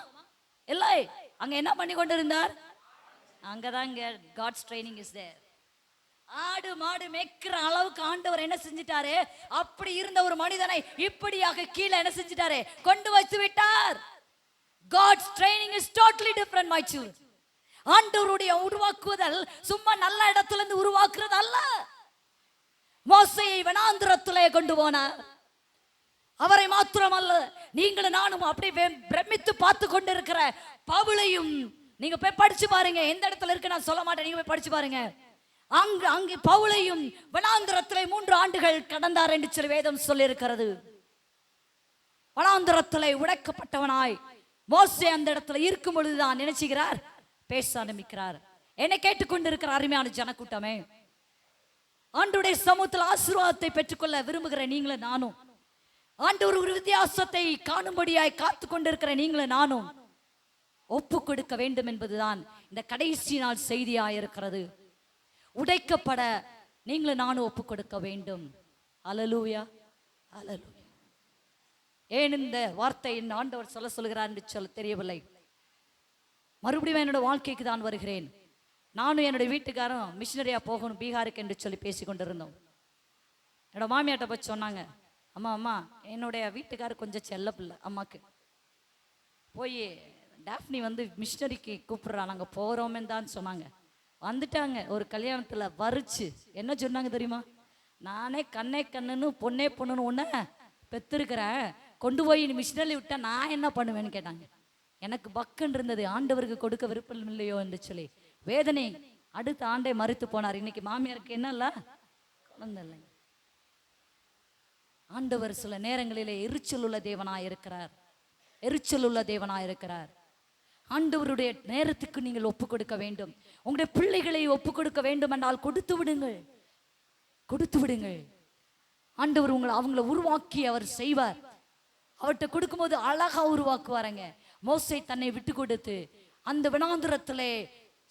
இல்லை. அங்க என்ன பண்ணி கொண்டு இருந்தார்? அங்கதான் காட்ஸ் ட்ரைனிங் இஸ் தேர். ஆடு மாடு மேய்க்கிற அளவுக்கு ஆண்டவர் என்ன செஞ்சிட்டாரு? அப்படி இருந்த ஒரு மனிதனை இப்படியாக கீழே என்ன செஞ்சிட்டாரு? கொண்டு வைத்து விட்டார். God's training is totally different, my children. ஆண்டவருடைய உருவாக்குதல் சும்மா நல்ல இடத்துல இருந்து உருவாக்குறது அல்ல. மோசேயை வனாந்திரத்திலே கொண்டு போனார். அவரை மாத்திரமல்ல, நீங்களும் நானும் அப்படியே பிரமித்து பார்த்து கொண்டிருக்கிற பவுலையும் நீங்க போய் படிச்சு பாருங்க. எந்த இடத்துல இருக்கு நான் சொல்ல மாட்டேன், நீங்க போய் படிச்சு பாருங்க. அங்கு பவுலையும் வனாந்திரத்திலே 3 ஆண்டுகள் கடந்தார் என்று சொல்லி வேதம் சொல்லி இருக்கிறது. வனாந்திரத்திலே உடைக்கப்பட்டவனாய் மோசே அந்த இடத்துல இருக்கும் பொழுதுதான் நினைச்சுகிறார், பேச ஆரம்பிக்கிறார். என்னை கேட்டுக்கொண்டிருக்கிற அருமையான ஜனக்கூட்டமே, ஆண்டவருடைய சமூகத்தில் ஆசீர்வாதத்தை பெற்றுக்கொள்ள விரும்புகிற நீங்களும் நானும், ஆண்டவர் ஒரு வித்தியாசத்தை காணும்படியாய் காத்து கொண்டிருக்கிற நீங்களும் நானும் ஒப்பு கொடுக்க வேண்டும் என்பதுதான் இந்த கடைசி நாள் செய்தியாய் இருக்கிறது. உடைக்கப்பட நீங்களும் நானும் ஒப்பு கொடுக்க வேண்டும். அல்லேலூயா, அல்லேலூயா. ஏன் இந்த வார்த்தை என் ஆண்டவர் சொல்லுகிறார் என்று சொல்ல தெரியவில்லை. மறுபடியும் என்னோட வாழ்க்கைக்கு தான் வருகிறேன். நானும் என்னுடைய வீட்டுக்காரும் மிஷினரியா போகணும் பீகாருக்கு என்று சொல்லி பேசி கொண்டிருந்தோம். என்னோட மாமியாட்ட போய் சொன்னாங்க, அம்மா அம்மா என்னுடைய வீட்டுக்காரர் கொஞ்சம் செல்ல பிள்ளை, அம்மாக்கு போய் டாஃப்னி மிஷினரிக்கு கூப்பிடுறா, நாங்கள் போகிறோமே தான் சொன்னாங்க. வந்துட்டாங்க. ஒரு கல்யாணத்தில் வரிச்சு என்ன சொன்னாங்க தெரியுமா? நானே கண்ணே கண்ணுன்னு பொண்ணே பொண்ணுன்னு ஒன்று பெற்றிருக்கிறேன், கொண்டு போய் மிஷினரி விட்டா நான் என்ன பண்ணுவேன்னு கேட்டாங்க. எனக்கு பக்குன்னு இருந்தது, ஆண்டவருக்கு கொடுக்க விருப்பம் இல்லையோ என்று சொல்லி வேதனை. அடுத்த ஆண்டை மறுத்து போனார். இன்னைக்கு மாமியாருக்கு என்ன இல்லை, குழந்தை இல்லைங்க. ஆண்டவர் சில நேரங்களிலே எரிச்சல் உள்ள தேவனாய் இருக்கிறார், எரிச்சல் உள்ள தேவனாய் இருக்கிறார். ஆண்டவருடைய நேரத்துக்கு நீங்கள் ஒப்பு கொடுக்க வேண்டும். உங்களுடைய பிள்ளைகளை ஒப்பு கொடுக்க வேண்டும் என்றால் கொடுத்து விடுங்கள், கொடுத்து விடுங்கள். ஆண்டவர் அவங்களை உருவாக்கி அவர் செய்வார். அவர்கிட்ட கொடுக்கும்போது அழகா உருவாக்குவாருங்க. மோசே தன்னை விட்டு கொடுத்து அந்த வனாந்திரத்திலே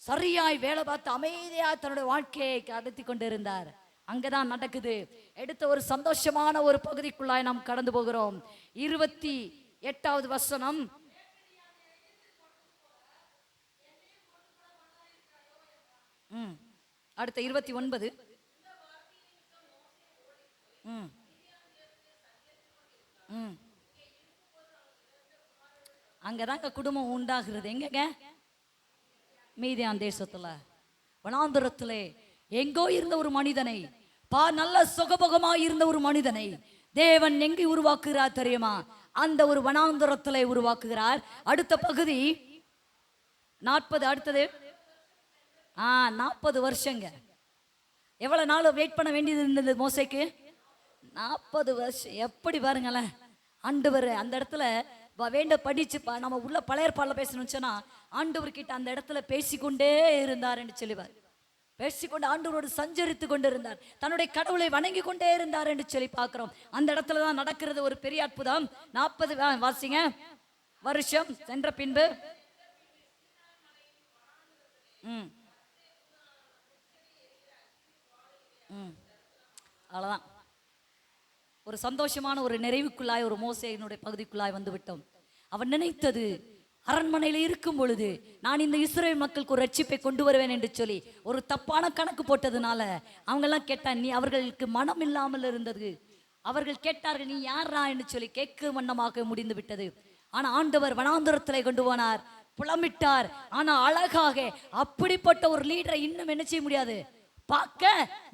சரியாய் வேலை பார்த்து அமைதியா தன்னுடைய வாழ்க்கையை கடத்தி கொண்டு இருந்தார். அங்கதான் நடக்குது. எடுத்த ஒரு சந்தோஷமான ஒரு பகுதிக்குள்ளாய் நாம் கடந்து போகிறோம். 28வது வசனம். அடுத்த 29. அங்கதாங்க குடும்பம் உண்டாகிறது. எங்க? மீதியான் தேசத்துல வனாந்திரத்திலே எங்கோ இருந்த ஒரு மனிதனை, நல்ல சுகபோகமாக இருந்த ஒரு மனிதனை தேவன் எங்கே உருவாக்குகிறார் தெரியுமா? அந்த ஒரு வனாந்திரத்திலே உருவாக்குகிறார். அடுத்த பகுதி 40. அடுத்தது 40 வருஷங்க. எவ்வளவு நாள் வெயிட் பண்ண வேண்டியது இருந்தது மோசேக்கு? 40 வருஷம். எப்படி பாருங்களேன், ஆண்டவர் அந்த இடத்துல வேண்ட படிச்சு நம்ம உள்ள பழைய ஏற்பாடுல பேசணும்னு சொன்னா ஆண்டவர்கிட்ட அந்த இடத்துல பேசிக்கொண்டே இருந்தார் என்று சொல்லுவார். பேசிக்கொண்டு ஆண்டவரோடு சஞ்சரித்து கொண்டு இருந்தார், தன்னுடைய கடவுளை வணங்கி கொண்டே இருந்தார் என்று சொல்லி பார்க்கிறோம். அந்த இடத்துல தான் நடக்கிறது ஒரு பெரிய அற்புதம். 40 வாசிங்க. வருஷம் சென்ற பின்பு அவ்வளவுதான். ஒரு சந்தோஷமான ஒரு நிறைவுக்குள்ளாய் ஒரு மோசேயினுடைய பகுதிக்குள்ளாய் வந்து விட்டோம். அவன் நினைத்தது, அரண்மனையில் இருக்கும் பொழுது நான் இந்த இஸ்ரேல் மக்களுக்கு ஒரு ரட்சிப்பை கொண்டு வருவேன் என்று சொல்லி ஒரு தப்பான கணக்கு போட்டதுனால அவங்க எல்லாம் கேட்டான். அவர்களுக்கு மனம் இல்லாமல் இருந்தது. அவர்கள் கேட்டார்கள், நீ யாரா என்று சொல்லி கேட்க வண்ணமாக முடிந்து விட்டது. ஆனா ஆண்டவர் வனாந்திரத்திலே கொண்டு போனார், புலமிட்டார். ஆனா அழகாக அப்படிப்பட்ட ஒரு லீடரை இன்னும் என்ன செய்ய முடியாது, பார்க்க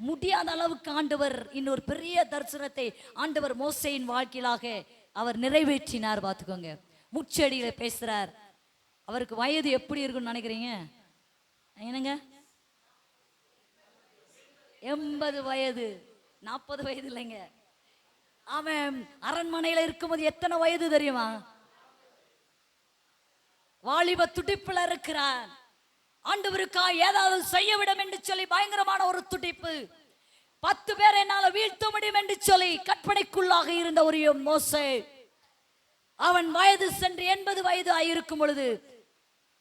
முடியாத அளவுக்கு ஆண்டவர் இன்னொரு பெரிய தரிசனத்தை ஆண்டவர் மோசேயின் வாழ்க்கையிலாக அவர் நிறைவேற்றினார். பார்த்துக்கோங்க. முச்செடியில பேசுறார். அவருக்கு வயது எப்படி இருக்குன்னு நினைக்கிறீங்க? என்னங்க? 80 வயது. 40 வயது இல்லைங்க. அவன் அரண்மனையில இருக்கும்போது எத்தனை வயது தெரியுமா? வாலிப துடிப்புல இருக்கிறான். ஆண்டவருக்கா ஏதாவது செய்ய விடும் என்று சொல்லி பயங்கரமான ஒரு துடிப்பு. 10 பேர் என்னால வீழ்த்த முடியும் என்று சொல்லி கற்பனைக்குள்ளாக இருந்த ஒரு மோசே, அவன் வயது சென்று 80 வயது ஆயிருக்கும் பொழுது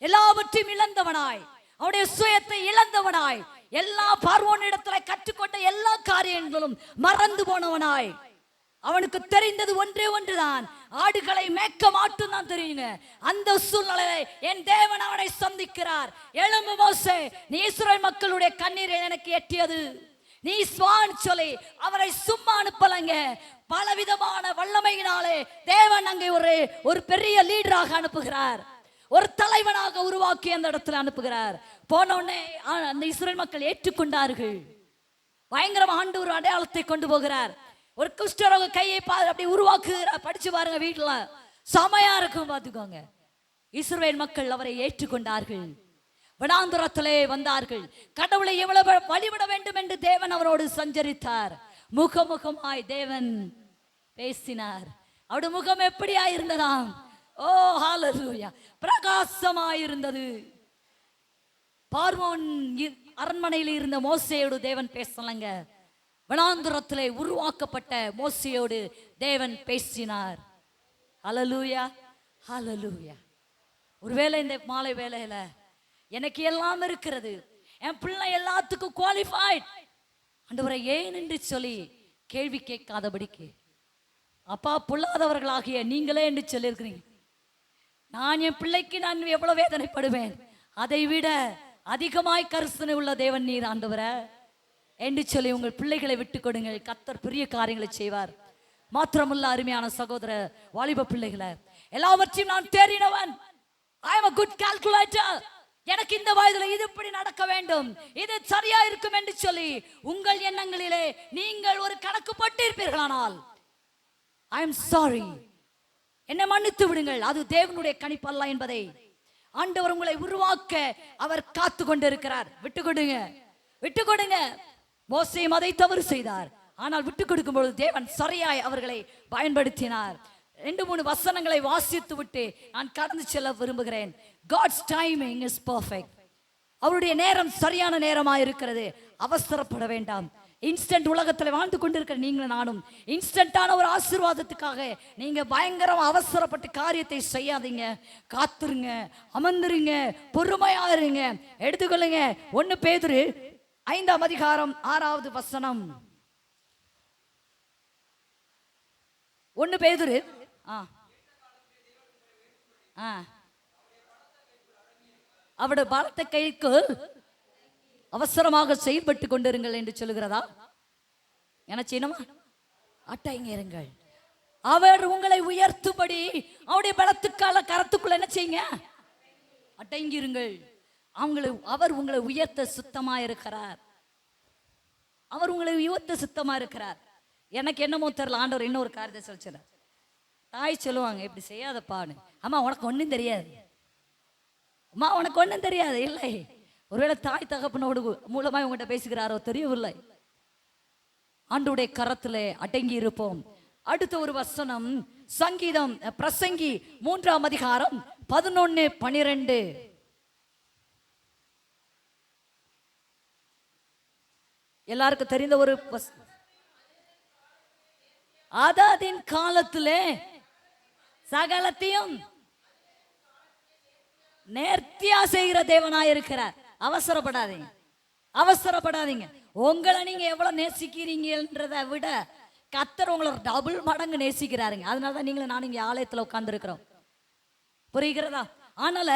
எல்லாவற்றையும் இழந்தவனாய் அவனுடைய சுயத்தை இழந்தவனாய், எல்லா பார்வோனிடத்துல கற்றுக்கொண்ட எல்லா காரியங்களும் மறந்து போனவனாய், அவனுக்கு தெரிந்தது ஒன்றே ஒன்றுதான், ஆடுகளை மேய்க்க மாட்டும் தான் தெரியுங்க. அந்த சூழ்நிலையை என் தேவன் அவனை சந்திக்கிறார். எழும்பு மோசே, நீ இஸ்ரவேல் மக்களுடைய கண்ணீரை எனக்கு எட்டியது, நீ ஸ்வான் சொல்லி அவரை சும்மா அனுப்பலங்க. பலவிதமான வல்லமையினாலே தேவன் அங்கே ஒரு பெரிய லீடராக அனுப்புகிறார், ஒரு தலைவனாக உருவாக்கி அந்த இடத்துல அனுப்புகிறார். போனோடனே அந்த இஸ்ரவேல் மக்கள் ஏற்றுக்கொண்டார்கள். பயங்கரமா ஆண்டு ஒரு அடையாளத்தை கொண்டு போகிறார். ஒரு குஷ்டரோக கையை அப்படி உருவாக்குகிறார். படிச்சு பாருங்க, வீட்டுல சமையா இருக்கும் பார்த்துக்கோங்க. இஸ்ரவேல் மக்கள் அவரை ஏற்றுக்கொண்டார்கள். வனாந்தரத்திலே வந்தார்கள். கடவுளை எவ்வளவு வழிபட வேண்டும் என்று தேவன் அவரோடு சஞ்சரித்தார். முகமுகமாய் தேவன் பேசினார். அவருடைய முகம் எப்படியா இருந்ததாம்? ஓ ஹalleluya, பிரகாசமாய் இருந்தது. பார்வோன் அரண்மனையில் இருந்த மோசேயோடு தேவன் பேசலங்க. வனாந்தரத்திலே உருவாக்கப்பட்ட மோசேயோடு தேவன் பேசினார். ஹalleluya, ஹalleluya. ஒருவேளை இந்த மாலை வேளையில எனக்கு எல்லாம் இருக்கிறது, என் பிள்ளை எல்லாத்துக்கும் குவாலிஃபைட், ஆண்டவரை ஏன் என்று சொல்லி கேள்வி கேட்காதபடிக்கு, அப்பா பொல்லாதவர்களாகிய நீங்களே என்று சொல்லியிருக்கிறீங்க. நான் என் பிள்ளைக்கு நான் எவ்வளவு வேதனைப்படுவேன், அதை விட அதிகமாய் கரிசனை உள்ள தேவன் நீர் ஆண்டவரே என்று சொல்லி உங்கள் பிள்ளைகளை விட்டு கொடுங்கள். கர்த்தர் பெரிய காரியங்களை செய்வார். மாத்திரமுள்ள அருமையான சகோதர வாலிப பிள்ளைகளை, எல்லாவற்றையும் நான் தேறினவன், I am a good calculator, எனக்கு இந்த வயதுல இது இப்படி நடக்க வேண்டும், இது சரியா இருக்கும் என்று சொல்லி உங்கள் எண்ணங்களிலே நீங்கள் ஒரு கணக்கு போட்டிருப்பீர்களானால் I am sorry, என்னை மன்னித்து விடுங்கள். அது தேவனுடைய கணிப்பு அல்ல என்பதை ஆண்டவர் உங்களை உருவாக்க அவர் காத்து கொண்டிருக்கிறார். விட்டு கொடுங்க, விட்டு கொடுங்க. மோசேயும் அதை தவறு செய்தார், ஆனால் விட்டு கொடுக்கும் பொழுது தேவன் சரியாய் அவர்களை பயன்படுத்தினார். 2-3 வசனங்களை வாசித்து விட்டு நான் கடந்து செல்ல விரும்புகிறேன். God's timing is perfect. அவருடைய நேரம் சரியான நேரமாக இருக்கிறது. அவசரப்பட வேண்டாம். இன்ஸ்டன்ட் உலகத்தில் வாழ்ந்து கொண்டிருக்கிற நீங்களும் நானும் இன்ஸ்டன்டான ஒரு ஆசீர்வாதத்துக்காக நீங்க பயங்கரம் அவசரப்பட்டு காரியத்தை செய்யாதீங்க. காத்துருங்க, அமர்ந்துருங்க, பொறுமையா இருங்க, எடுத்துக்கொள்ளுங்க. 1 பேதுரு 5ஆம் அதிகாரம் 6வது வசனம். 1 பேதுரு அவருடைய பலத்த கைக்கு அவசரமாக செயல்பட்டு கொண்டிருங்கள் என்று சொல்லுகிறதா? என்ன செய்யணுமா? அட்டைங்க இருங்கள். அவர் உங்களை உயர்த்தும்படி அவருடைய பலத்துக்கால கரத்துக்குள்ள என்ன செய்யுங்க? அடங்கிருங்கள். அவர் உங்களை உயர்த்த சுத்தமா இருக்கிறார். அவர் உங்களை உயர்த்த சுத்தமா இருக்கிறார். எனக்கு என்னமோ தெரியல, ஆண்டவர் இன்னொரு காரியத்தை சொல்லிச்சார். தாய் சொல்லுவாங்க, இப்படி செய்யாதப்பான்னு. அம்மா உனக்கு ஒன்றும் தெரியாது, அம்மா உனக்கு ஒன்றும் தெரியாது. இல்லை, ஒருவேளை தாய் தகப்பனோடு மூலமாக உங்கள்கிட்ட பேசுகிறாரோ தெரியவில்லை. ஆண்டவருடைய கரத்திலே அடங்கி இருப்போம். அடுத்த ஒரு வசனம், சங்கீதம் பிரசங்கி 3ஆம் அதிகாரம் 11-12. எல்லாருக்கும் தெரிந்த ஒரு ஆதாதின் காலத்திலே சகலத்தையும் நேர்த்தியா செய்கிற தேவனாய் இருக்கிறார். அவசரப்படாதீங்க, அவசரப்படாதீங்க. உங்களை நீங்க எவ்வளவு நேசிக்கிறீங்கன்றதை விட கர்த்தர் உங்களை டபுள் மடங்கு நேசிக்கிறாருங்க. அதனாலதான் நீங்களும் நானும் இங்க ஆலயத்துல உட்கார்ந்து இருக்கிறோம். புரிகிறதா? ஆனால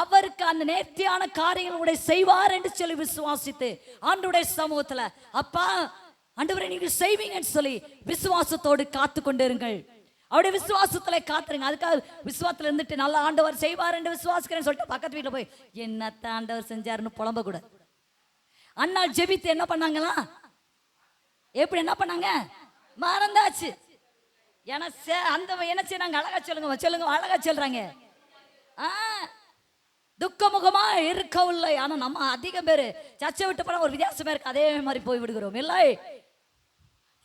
அவருக்கு அந்த நேர்த்தியான காரியங்களுடைய செய்வார் என்று சொல்லி விசுவாசித்து ஆண்டவருடைய சமூகத்துல, அப்பா ஆண்டவரே நீங்க செய்வீங்கன்னு சொல்லி விசுவாசத்தோடு காத்து கொண்டிருங்கள். அவருடைய விசுவாசத்துல காத்துருங்க. அதுக்காக விசுவாசத்துல இருந்துட்டு நல்ல ஆண்டவர் செய்வார் என்று விசுவாசிக்கிறேன்னு சொல்லிட்டு பக்கத்து வீட்டுல போய் என்னத்த ஆண்டவர் செஞ்சாருன்னு புலம்ப கூட. அண்ணாள் ஜெபித்து என்ன பண்ணாங்களா? எப்படி என்ன பண்ணாங்க? மறந்தாச்சு. அந்த என்ன செய்யறாங்க? அழகா சொல்லுங்க, சொல்லுங்க, அழகா சொல்றாங்க. துக்கமுகமா இருக்கவில்லை. ஆனா நம்ம அதிகம் பேரு சர்ச்சை விட்டு போனா ஒரு வித்தியாசமா இருக்கு, அதே மாதிரி போய் விடுகிறோம். இல்லை,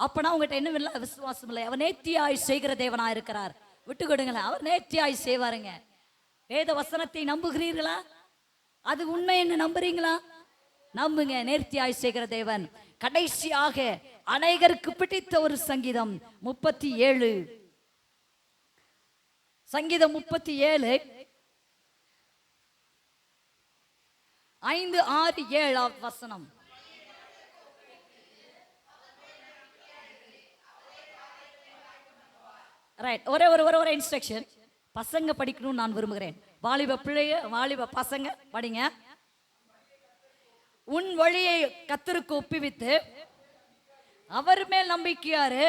அப்பனா உங்ககிட்ட என்ன இல்லை, விசுவாசம் இல்லை. அவர் நேர்த்தியாய் செய்கிற தேவனா இருக்கிறார். விட்டு கொடுங்களேன், அவர் நேர்த்தியாய் செய்வாருங்க. வேத வசனத்தை நம்புகிறீர்களா? அது உண்மை என்று நம்புறீங்களா? நம்புங்க. நேர்த்தியாய் செய்கிற தேவன். கடைசியாக அநேகருக்கு பிடித்த ஒரு சங்கீதம் 37. சங்கீதம் 37 5, 6, 7 வசனம். ரைட். ஒரே இன்ஸ்ட்ரக்ஷன் பசங்க படிக்கணும்னு நான் விரும்புகிறேன். வாலிப பசங்க படிங்க. உன் வழியை கர்த்தருக்கு ஒப்புவித்து அவர் மேல் நம்பிக்கையாரு,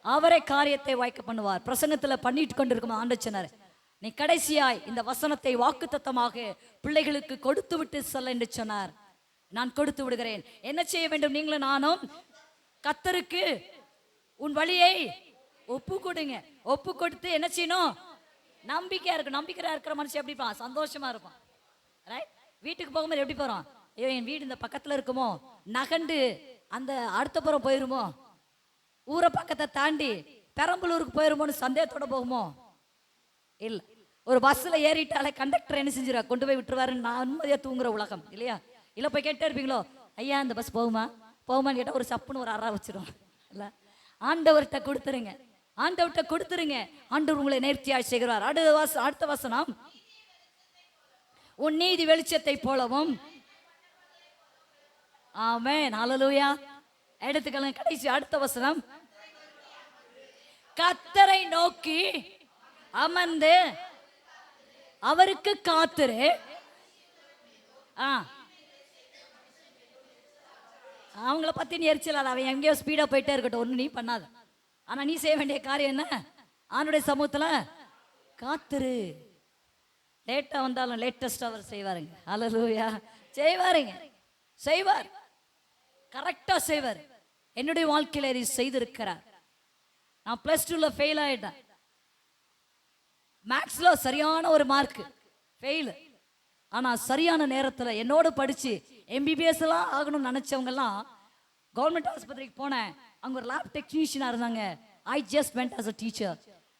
அவரே காரியத்தை வாய்க்க பண்ணுவார். பிரசங்கத்துல பண்ணிட்டு கொண்டிருக்கும் ஆண்டவர் சொன்னார், நீ கடைசியாய் இந்த வசனத்தை வாக்குத்தத்தமாக பிள்ளைகளுக்கு கொடுத்து விட்டு சொல்ல என்று சொன்னார். நான் கொடுத்து விடுகிறேன். என்ன செய்ய வேண்டும்? நீங்களும் நானும் கர்த்தருக்கு உன் வழியை ஒப்பு கொடுங்க. ஒப்பு கொடுத்து என்ன செய்யணும்? நம்பிக்கையா இருக்கும். நம்பிக்கையா இருக்கிற மனுஷன் எப்படி இருப்பான்? சந்தோஷமா இருப்பான். ரைட். வீட்டுக்கு போகும்போது எப்படி போறோம்? ஐயோ, என் வீடு இந்த பக்கத்துல இருக்குமோ, நகண்டு அந்த அடுத்த புறம் போயிருமோ, ஊரை பக்கத்தை தாண்டி பெரம்பலூருக்கு போயிருமோன்னு சந்தேகத்தோட போகுமோ? இல்ல. ஒரு பஸ்ல ஏறிட்டாலே கண்டக்டர் என்ன செஞ்சிருவா? கொண்டு போய் விட்டுருவாருன்னு நான் நிம்மதியா தூங்குற உலகம் இல்லையா? இல்ல போய் கேட்டே இருப்பீங்களோ, ஐயா இந்த பஸ் போகுமான்னு கேட்டா ஒரு சப்புன்னு ஒரு அறா வச்சிடும் இல்ல. ஆண்டவர்கிட்ட கொடுத்துருங்க. ஆண்டவர்கிட்ட கொடுத்துருங்க. ஆண்டவர் உங்களை நேர்த்தியாய் செய்கிறார். அடுத்த வசனம், உன் நீதி வெளிச்சத்தை போலவும். ஆமென். ஹல்லேலூயா. எடுத்துக்கலாம். கடைசி அடுத்த வசனம், கர்த்தரை நோக்கி அமர்ந்து அவருக்கு காத்துரு. அவங்கள பத்தி நீ எரிச்சலாத. அவன் எங்கேயோ ஸ்பீடா போயிட்டே இருக்கட்டும், ஒண்ணு நீ பண்ணாத. ஆனா நீ செய்ய வேண்டிய காரியம் என்ன? ஆண்டவருடைய சமூகத்துல காத்துரு. லேட்டா வந்தாலும் லேட்டஸ்ட் அவர் செய்வாருங்க. ஹல்லேலூயா. செய்வார். கரெக்டா செய்வார். என்னுடைய வாழ்க்கையில இது செய்திருக்கிறார். நான் +2ல ஃபெயில் ஆயிட்டேன். மேக்ஸ்ல சரியான ஒரு மார்க், ஃபெயில். ஆனா சரியான நேரத்துல என்னோட படிச்சு MBBS எல்லாம் ஆகணும்னு நினைச்சவங்க எல்லாம் கவர்மெண்ட் ஆஸ்பத்திரிக்கு போனேன். அங்க ஒரு லேப் டெக்னீஷியனா இருந்தாங்க. I just went as a teacher.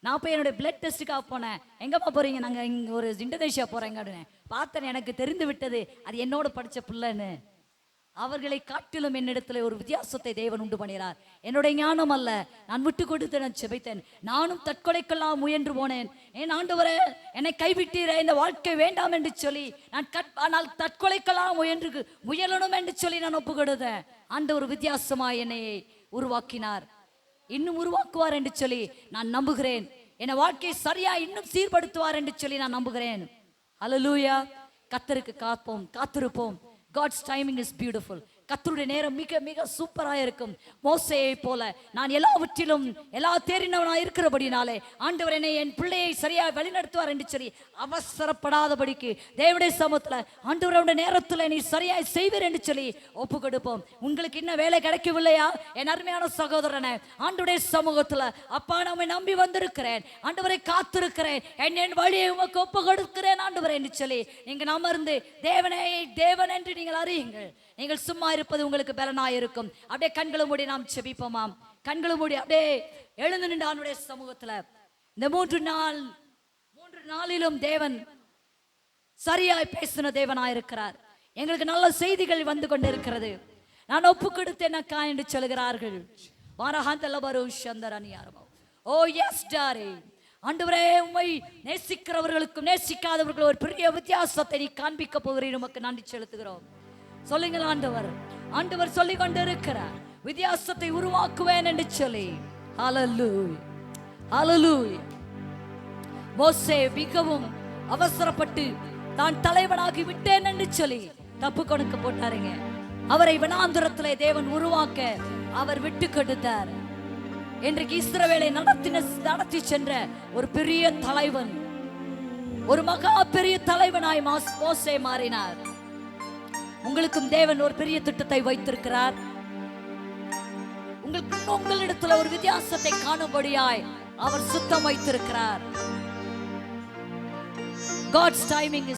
நான் போய் என்னுடைய பிளட் டெஸ்ட்டுக்காக போனேன். எங்கப்பா போறீங்க? நாங்க இங்க ஒரு இந்தோனேஷியா போறேங்க. பார்த்தேன், எனக்கு தெரிந்து விட்டது அது என்னோட படிச்ச பிள்ளைன்னு. அவர்களை காட்டிலும் என்னிடத்துல ஒரு வித்தியாசத்தை தேவன் உண்டு பண்ணுகிறார். என்னுடைய ஞானம் அல்ல, நான் விட்டு கொடுத்து நான் செபித்தேன். நானும் தற்கொலைக்கெல்லாம் முயன்று போனேன். ஏன் ஆண்டவரே என்னை கைவிட்டீர, இந்த வாழ்க்கை வேண்டாம் என்று சொல்லி நான் தற்கொலைக்கெல்லாம் முயலணும் என்று சொல்லி நான் ஒப்பு கொடுத்தேன். ஆண்டவர் வித்தியாசமாய் என்னை உருவாக்கினார். இன்னும் உருவாக்குவார் என்று சொல்லி நான் நம்புகிறேன். என் வாழ்க்கையை சரியா இன்னும் சீர்படுத்துவார் என்று சொல்லி நான் நம்புகிறேன். ஹல்லேலூயா. கர்த்தருக்கு காத்திருப்போம். God's timing is beautiful. கர்த்தருடைய நேரம் மிக மிக சூப்பராக இருக்கும். மோசேயை போல நான் எல்லாவற்றிலும் தேறினவனாக இருக்கிறபடினாலே ஆண்டவர் என்னை என் பிள்ளையை சரியாக வழிநடத்துவார் என்று சொல்லி அவசரப்படாதபடிக்கு தேவனுடைய சமூகத்தில் ஆண்டவருடைய நேரத்தில் நீ சரியாய் செய்வீர் என்று சொல்லி ஒப்பு கொடுப்போம். உங்களுக்கு இன்னும் வேலை கிடைக்கவில்லையா? என் அருமையான சகோதரனை ஆண்டவருடைய சமூகத்தில், அப்பா நம்மை நம்பி வந்திருக்கிறேன், ஆண்டவரை காத்திருக்கிறேன், என் வழியை உமக்கு ஒப்பு கொடுக்கிறேன் ஆண்டவரை என்று சொல்லி நீங்கள் அமர்ந்து தேவன் என்று நீங்கள் அறியுங்கள். நீங்கள் சும்மா இருப்பது உங்களுக்கு பலனாயிருக்கும். அப்படியே கண்களை மூடி நாம் செபிப்போமாம். கண்களை மூடி அப்படியே எழுந்து நின்று ஆண்டவருடைய சமூகத்துல இந்த 3 நாளிலும் தேவன் சரியாய் பேசின தேவனாயிருக்கிறார். எங்களுக்கு நல்ல செய்திகள் வந்து கொண்டிருக்கிறது. நான் ஒப்பு கொடுத்தேன் அக்கா என்று சொல்கிறார்கள். ஓ எஸ் டாரி. ஆண்டவரே, உம்மை நேசிக்கிறவர்களுக்கும் நேசிக்காதவர்களும் ஒரு பெரிய வித்தியாசத்தை நீ காண்பிக்க போகிறீர். உமக்கு நன்றி செலுத்துகிறோம். சொல்லுங்கள், ஆண்டவர் சொல்லிக் கொண்டிருக்கிறார், வித்தியாசத்தை உருவாக்குவேன் என்று சொல்லி. ஹல்லேலூயா. ஹல்லேலூயா. மோசே மிகவும் அவசரப்பட்டு தான் தலைவனாகி விட்டேன் என்று சொல்லி தப்பு கணக்கு போட்டாருங்க. அவரை வனாந்தரத்திலே தேவன் உருவாக்க அவர் விட்டு கொடுத்தார். இன்றைக்கு இஸ்ரவேலை நடத்தி சென்ற ஒரு பெரிய தலைவன், ஒரு மகா பெரிய தலைவனாய் மோசே மாறினார். உங்களுக்கும் தேவன் ஒரு பெரிய திட்டத்தை வைத்திருக்கிறார். உங்களிடத்துல ஒரு வித்தியாசத்தை காணும்படியாய் அவர் சுத்தம் வைத்திருக்கிறார். God's timing is